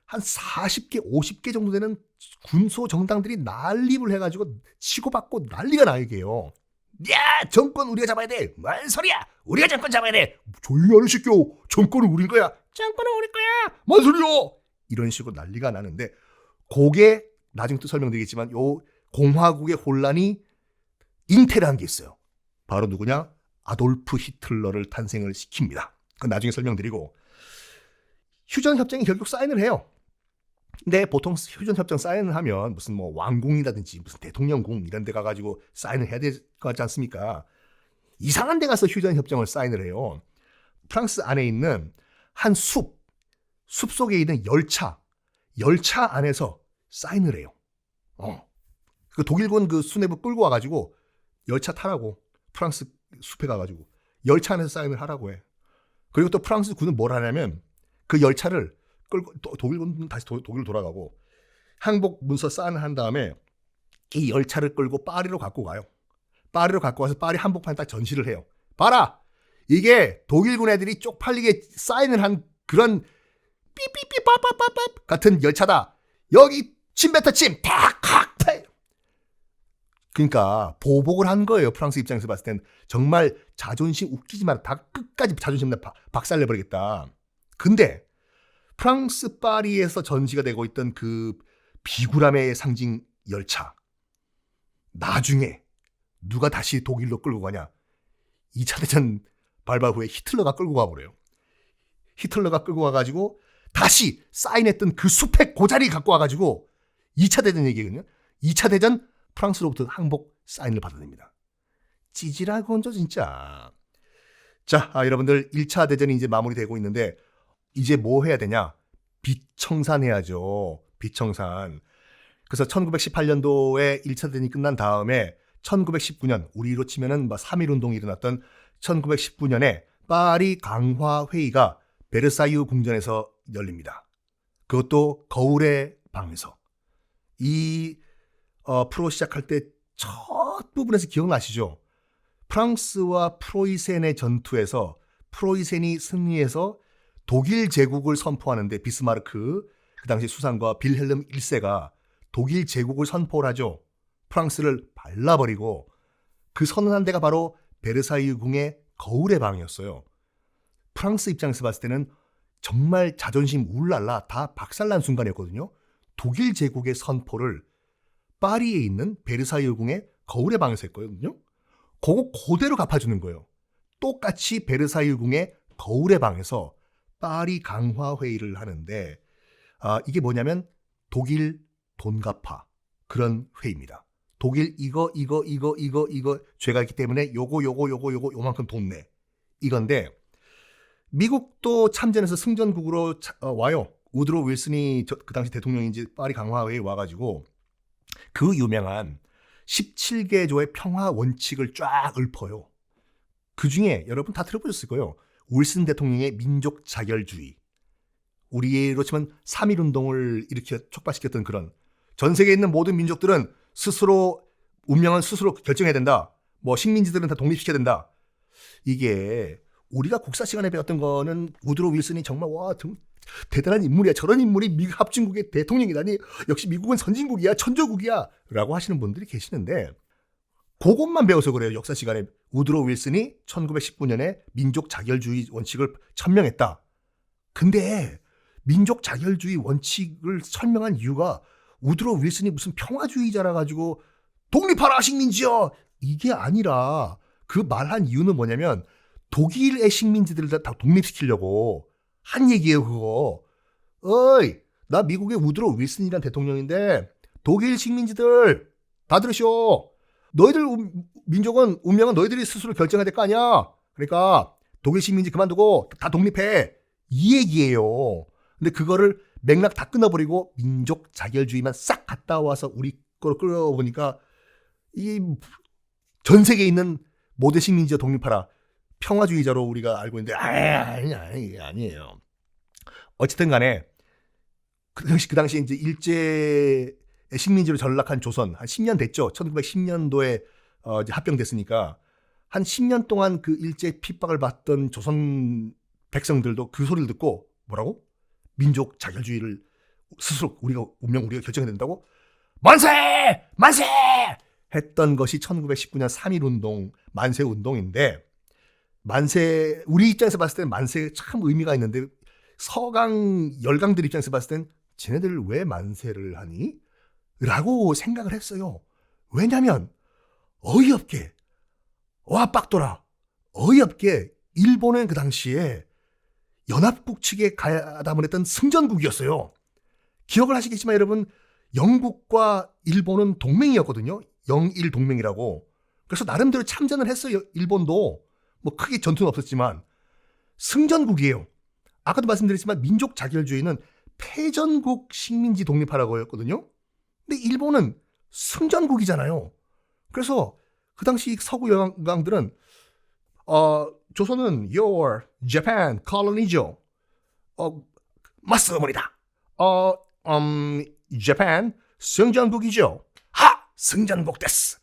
Speaker 1: 한 40개, 50개 정도 되는 군소 정당들이 난립을 해가지고 치고받고 난리가 나, 이게요. 야, 정권 우리가 잡아야 돼. 뭔 소리야? 우리가 정권 잡아야 돼. 조용히 하는 새끼요. 정권은 우린 거야. 정권은 우리 거야. 뭔 소리요? 이런 식으로 난리가 나는데, 그게 나중에 또 설명드리겠지만 요 공화국의 혼란이 잉태를 게 있어요. 바로 누구냐? 아돌프 히틀러를 탄생을 시킵니다. 그건 나중에 설명드리고, 휴전협정이 결국 사인을 해요. 근데 보통 휴전협정 사인을 하면 무슨 뭐 왕궁이라든지 무슨 대통령궁 이런 데 가가지고 사인을 해야 될 것 같지 않습니까? 이상한 데 가서 휴전협정을 사인을 해요. 프랑스 안에 있는 한 숲 속에 있는 열차 안에서 사인을 해요. 그 독일군 그 수뇌부 끌고 와가지고 열차 타라고, 프랑스 숲에 가가지고 열차 안에서 사인을 하라고 해. 그리고 또 프랑스 군은 뭘 하냐면 그 열차를 끌고 독일군은 다시 독일로 돌아가고 항복 문서 사인을 한 다음에 이 열차를 끌고 파리로 갖고 가요. 파리로 갖고 와서 파리 한복판에 딱 전시를 해요. 봐라, 이게 독일군 애들이 쪽팔리게 사인을 한 그런 삐삐삐 빠빠빠빠 같은 열차다. 여기 침 뱉어 침 탁탁. 그러니까 보복을 한 거예요. 프랑스 입장에서 봤을 땐 정말 자존심 웃기지 마라. 다 끝까지 자존심 박살내버리겠다. 근데 프랑스 파리에서 전시가 되고 있던 그 비굴함의 상징 열차, 나중에 누가 다시 독일로 끌고 가냐? 2차 대전 발발 후에 히틀러가 끌고 가버려요. 히틀러가 끌고 와가지고 다시 사인했던 그 숲의 고자리 갖고 와가지고 2차 대전 얘기거든요. 2차 대전 프랑스로부터 항복 사인을 받아냅니다. 찌질하고 혼자 진짜. 자, 여러분들 1차 대전이 이제 마무리되고 있는데 이제 뭐 해야 되냐? 비청산해야죠. 비청산. 그래서 1918년도에 1차 대전이 끝난 다음에 1919년, 우리로 치면은 3.1운동이 일어났던 1919년에 파리 강화 회의가 베르사유 궁전에서 열립니다. 그것도 거울의 방에서. 이 프로 시작할 때 첫 부분에서 기억나시죠? 프랑스와 프로이센의 전투에서 프로이센이 승리해서 독일 제국을 선포하는데 비스마르크, 그 당시 수상과 빌헬름 1세가 독일 제국을 선포를 하죠. 프랑스를 발라버리고 그 선언한 데가 바로 베르사유 궁의 거울의 방이었어요. 프랑스 입장에서 봤을 때는 정말 자존심 울랄라 다 박살난 순간이었거든요. 독일 제국의 선포를 파리에 있는 베르사유 궁의 거울의 방에서 했거든요. 그거 그대로 갚아주는 거예요. 똑같이 베르사유 궁의 거울의 방에서 파리 강화 회의를 하는데 이게 뭐냐면 독일 돈 갚아 그런 회의입니다. 독일 이거 죄가 있기 때문에 요만큼 돈 내. 이건데 미국도 참전해서 승전국으로 와요. 우드로 윌슨이 그 당시 대통령인지 파리 강화 회의에 와가지고 그 유명한 17개조의 평화 원칙을 쫙 읊어요. 그 중에 여러분 다 들어보셨을 거예요. 윌슨 대통령의 민족 자결주의. 우리로 치면 3.1운동을 일으켜 촉발시켰던 그런 전 세계에 있는 모든 민족들은 스스로 운명은 스스로 결정해야 된다. 뭐 식민지들은 다 독립시켜야 된다. 이게 우리가 국사 시간에 배웠던 거는 우드로 윌슨이 정말 대단한 인물이야. 저런 인물이 미국 합중국의 대통령이라니 역시 미국은 선진국이야. 천조국이야. 라고 하시는 분들이 계시는데 그것만 배워서 그래요. 역사 시간에 우드로 윌슨이 1919년에 민족 자결주의 원칙을 천명했다. 근데 민족 자결주의 원칙을 천명한 이유가 우드로 윌슨이 무슨 평화주의자라 가지고 독립하라 식민지여 이게 아니라 그 말한 이유는 뭐냐면 독일의 식민지들을 다 독립시키려고 한 얘기예요. 그거. 어이 나 미국의 우드로 윌슨이란 대통령인데 독일 식민지들 다 들으시오. 너희들 민족은 운명은 너희들이 스스로 결정해야 될 거 아니야. 그러니까 독일 식민지 그만두고 다 독립해. 이 얘기예요. 근데 그거를 맥락 다 끊어버리고 민족 자결주의만 싹 갖다 와서 우리 거로 끌어보니까 이 전 세계에 있는 모든 식민지와 독립하라. 평화주의자로 우리가 알고 있는데 아니에요. 어쨌든 간에 그 당시 이제 일제 식민지로 전락한 조선 한 10년 됐죠. 1910년도에 이제 합병됐으니까 한 10년 동안 그 일제 핍박을 받던 조선 백성들도 그 소리를 듣고 뭐라고? 민족 자결주의를 스스로 운명 우리가 결정해야 된다고? 만세! 만세! 했던 것이 1919년 3.1운동 만세운동인데 만세 우리 입장에서 봤을 때는 만세 참 의미가 있는데 서강 열강들 입장에서 봤을 땐 쟤네들 왜 만세를 하니? 라고 생각을 했어요. 왜냐면 어이없게 와 빡돌아 어이없게 일본은 그 당시에 연합국 측에 가담을 했던 승전국이었어요. 기억을 하시겠지만 여러분 영국과 일본은 동맹이었거든요. 영일 동맹이라고. 그래서 나름대로 참전을 했어요. 일본도 뭐 크게 전투는 없었지만 승전국이에요. 아까도 말씀드렸지만 민족 자결주의는 패전국 식민지 독립하라고 했거든요. 근데 일본은 승전국이잖아요. 그래서 그 당시 서구 영강들은 조선은 your Japan colony죠. 맞습니다. Japan 승전국이죠. 하! 승전국 됐어.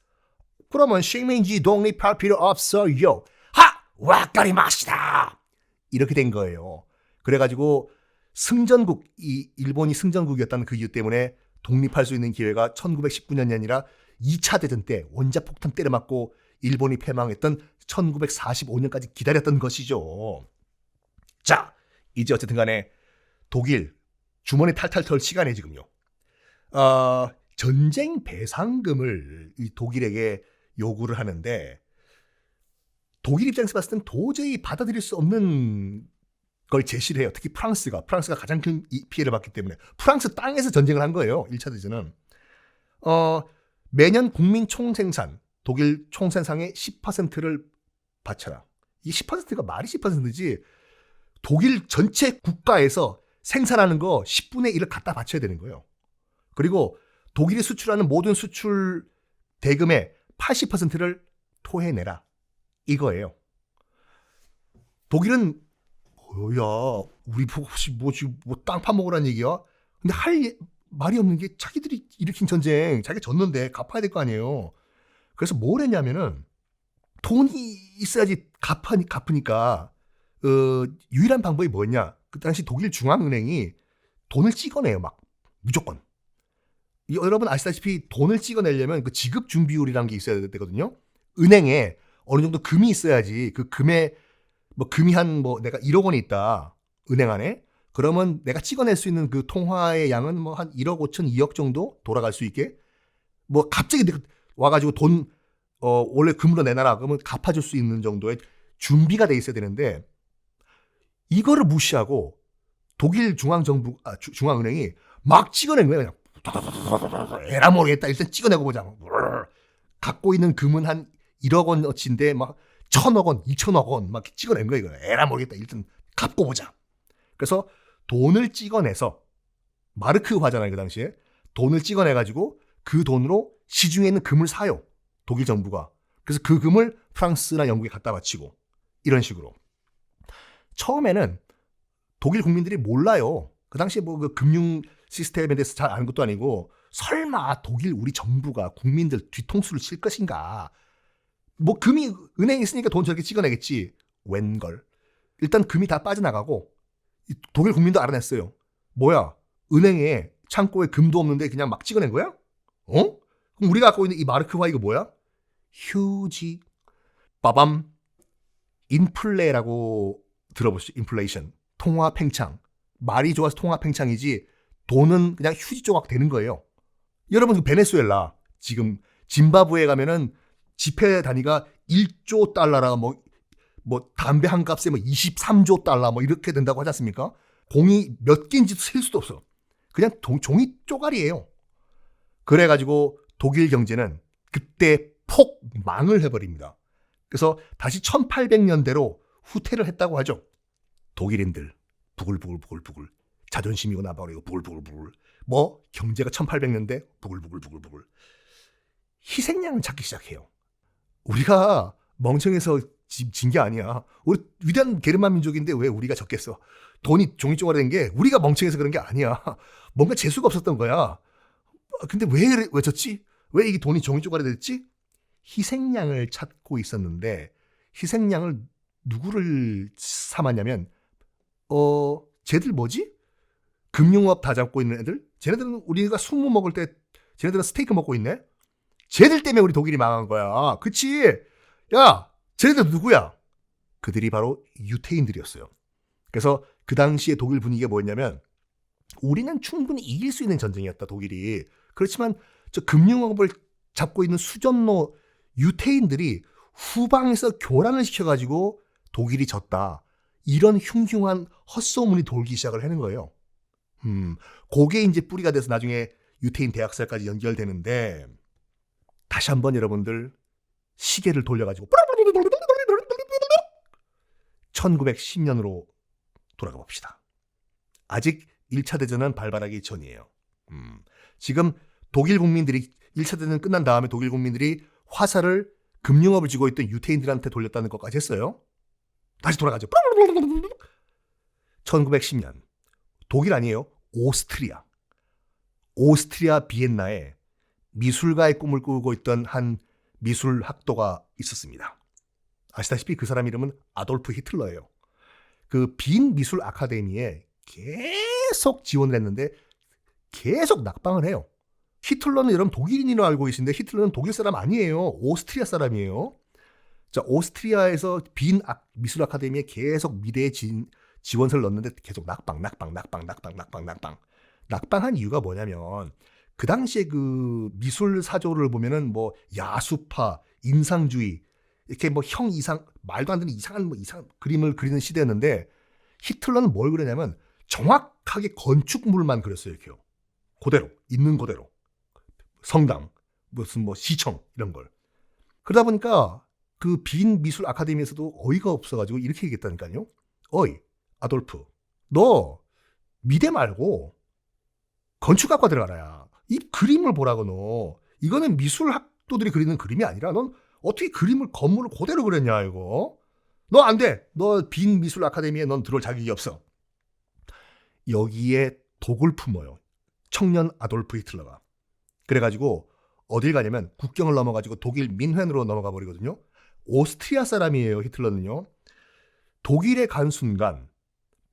Speaker 1: 그러면 식민지 독립할 필요 없어요. 하! 와까리 마시다. 이렇게 된 거예요. 그래가지고 승전국, 이 일본이 승전국이었다는 그 이유 때문에 독립할 수 있는 기회가 1919년이 아니라 2차 대전 때 원자폭탄 때려맞고 일본이 패망했던 1945년까지 기다렸던 것이죠. 자, 이제 어쨌든 간에 독일 주머니 탈탈 털 시간에 지금요. 전쟁 배상금을 이 독일에게 요구를 하는데 독일 입장에서 봤을 땐 도저히 받아들일 수 없는 걸 제시를 해요. 특히 프랑스가 가장 큰 피해를 받기 때문에 프랑스 땅에서 전쟁을 한 거예요. 1차 대전은. 매년 국민 총생산, 독일 총생산의 10%를 바쳐라. 이 10%가 말이 10%지 독일 전체 국가에서 생산하는 거 10분의 1을 갖다 바쳐야 되는 거예요. 그리고 독일이 수출하는 모든 수출 대금의 80%를 토해내라. 이거예요. 독일은 야, 우리 보고 혹시 뭐 지금 뭐 땅 파먹으라는 얘기야? 근데 할 말이 없는 게 자기들이 일으킨 전쟁, 자기가 졌는데 갚아야 될 거 아니에요. 그래서 뭘 했냐면은 돈이 있어야지 갚으니까 유일한 방법이 뭐였냐? 그 당시 독일 중앙은행이 돈을 찍어내요, 막 무조건. 여러분 아시다시피 돈을 찍어내려면 그 지급 준비율이라는 게 있어야 되거든요. 은행에 어느 정도 금이 있어야지 그 금에 뭐 금이 한 뭐 내가 1억 원이 있다 은행 안에 그러면 내가 찍어낼 수 있는 그 통화의 양은 뭐 한 1억 5천 2억 정도 돌아갈 수 있게 뭐 갑자기 와가지고 돈 원래 금으로 내놔라 그러면 갚아줄 수 있는 정도의 준비가 돼 있어야 되는데 이거를 무시하고 독일 중앙은행이 막 찍어낸 거예요. 그냥 에라 모르겠다 일단 찍어내고 보자. 갖고 있는 금은 한 1억 원어치인데 막 1,000억 원, 2,000억 원 막 찍어낸 거예요. 이거. 에라 모르겠다 일단 갚고 보자. 그래서 돈을 찍어내서 마르크화잖아요. 그 당시에 돈을 찍어내가지고 그 돈으로 시중에 있는 금을 사요. 독일 정부가. 그래서 그 금을 프랑스나 영국에 갖다 바치고 이런 식으로. 처음에는 독일 국민들이 몰라요. 그 당시에 뭐 그 금융 시스템에 대해서 잘 아는 것도 아니고 설마 독일 우리 정부가 국민들 뒤통수를 칠 것인가. 뭐 금이 은행에 있으니까 돈 저렇게 찍어내겠지. 웬걸. 일단 금이 다 빠져나가고 독일 국민도 알아냈어요. 뭐야 은행에 창고에 금도 없는데 그냥 막 찍어낸 거야? 어? 그럼 우리가 갖고 있는 이 마르크화 이거 뭐야? 휴지. 빠밤. 인플레라고 들어보시죠. 인플레이션. 통화 팽창. 말이 좋아서 통화 팽창이지 돈은 그냥 휴지 조각 되는 거예요. 여러분 그 베네수엘라 지금 짐바브웨에 가면은 지폐 단위가 1조 달러라 뭐 담배 한 값에 뭐 23조 달러 뭐 이렇게 된다고 하지 않습니까? 공이 몇 개인지도 셀 수도 없어. 그냥 종이 쪼가리예요. 그래가지고 독일 경제는 그때 폭망을 해버립니다. 그래서 다시 1800년대로 후퇴를 했다고 하죠. 독일인들 부글부글 자존심이고 나발이고 부글부글 뭐 경제가 1800년대 부글부글 희생양을 찾기 시작해요. 우리가 멍청해서 진 게 아니야. 우리 위대한 게르만 민족인데 왜 우리가 졌겠어. 돈이 종이 쪼가리 된 게 우리가 멍청해서 그런 게 아니야. 뭔가 재수가 없었던 거야. 근데 왜 졌지? 왜 이게 돈이 종이 쪼가리 됐지? 희생양을 찾고 있었는데 희생양을 누구를 삼았냐면 쟤들 뭐지? 금융업 다 잡고 있는 애들? 쟤네들은 우리가 숙모 먹을 때 쟤네들은 스테이크 먹고 있네? 쟤들 때문에 우리 독일이 망한 거야. 그치? 야, 쟤네들 누구야? 그들이 바로 유태인들이었어요. 그래서 그 당시에 독일 분위기가 뭐였냐면 우리는 충분히 이길 수 있는 전쟁이었다, 독일이. 그렇지만 저 금융업을 잡고 있는 수전노 유태인들이 후방에서 교란을 시켜가지고 독일이 졌다. 이런 흉흉한 헛소문이 돌기 시작을 하는 거예요. 그게 이제 뿌리가 돼서 나중에 유태인 대학살까지 연결되는데 다시 한번 여러분들 시계를 돌려가지고 1910년으로 돌아가 봅시다. 아직 1차 대전은 발발하기 전이에요. 지금 독일 국민들이 1차 대전 끝난 다음에 독일 국민들이 화살을 금융업을 쥐고 있던 유태인들한테 돌렸다는 것까지 했어요. 다시 돌아가죠. 1910년 독일 아니에요. 오스트리아 비엔나에 미술가의 꿈을 꾸고 있던 한 미술 학도가 있었습니다. 아시다시피 그 사람 이름은 아돌프 히틀러예요. 그 빈 미술 아카데미에 계속 지원을 했는데 계속 낙방을 해요. 히틀러는 여러분 독일인으로 알고 계신데 히틀러는 독일 사람 아니에요. 오스트리아 사람이에요. 자, 오스트리아에서 빈 미술 아카데미에 계속 미래의 지원서를 넣었는데 계속 낙방한 이유가 뭐냐면 그 당시에 그 미술 사조를 보면은 뭐 야수파, 인상주의 이렇게 뭐 형 이상 말도 안 되는 이상한 그림을 그리는 시대였는데 히틀러는 뭘 그리냐면 정확하게 건축물만 그렸어요. 이렇게요. 그대로 있는 그대로 성당 무슨 뭐 시청 이런 걸 그러다 보니까 그 빈 미술 아카데미에서도 어이가 없어가지고 이렇게 얘기했다니까요. 어이 아돌프 너 미대 말고 건축학과 들어가라. 이 그림을 보라고 너. 이거는 미술학도들이 그리는 그림이 아니라 넌 어떻게 건물을 그대로 그렸냐 이거. 너 안 돼. 너 빈 미술 아카데미에 넌 들어올 자격이 없어. 여기에 독을 품어요. 청년 아돌프 히틀러가. 그래가지고 어딜 가냐면 국경을 넘어가지고 독일 민헨으로 넘어가 버리거든요. 오스트리아 사람이에요. 히틀러는요. 독일에 간 순간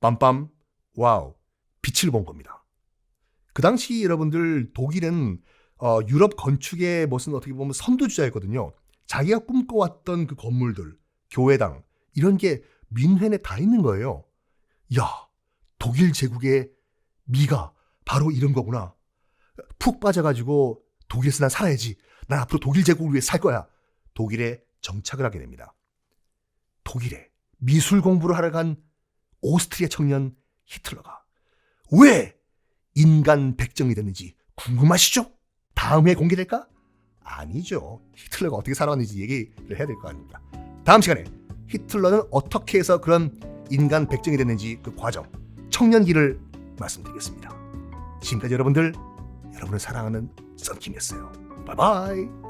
Speaker 1: 빰빰 와우 빛을 본 겁니다. 그 당시 여러분들 독일은 유럽 건축의 무슨 어떻게 보면 선두주자였거든요. 자기가 꿈꿔왔던 그 건물들, 교회당 이런 게 민헨에 다 있는 거예요. 야, 독일 제국의 미가 바로 이런 거구나. 푹 빠져가지고 독일에서 난 살아야지. 난 앞으로 독일 제국을 위해 살 거야. 독일에 정착을 하게 됩니다. 독일에 미술 공부를 하러 간 오스트리아 청년 히틀러가 왜 인간 백정이 됐는지 궁금하시죠? 다음 회 공개될까? 아니죠. 히틀러가 어떻게 살아왔는지 얘기를 해야 될 거 아닙니까? 다음 시간에 히틀러는 어떻게 해서 그런 인간 백정이 됐는지 그 과정, 청년기를 말씀드리겠습니다. 지금까지 여러분을 사랑하는 썬킴이었어요. 바이바이.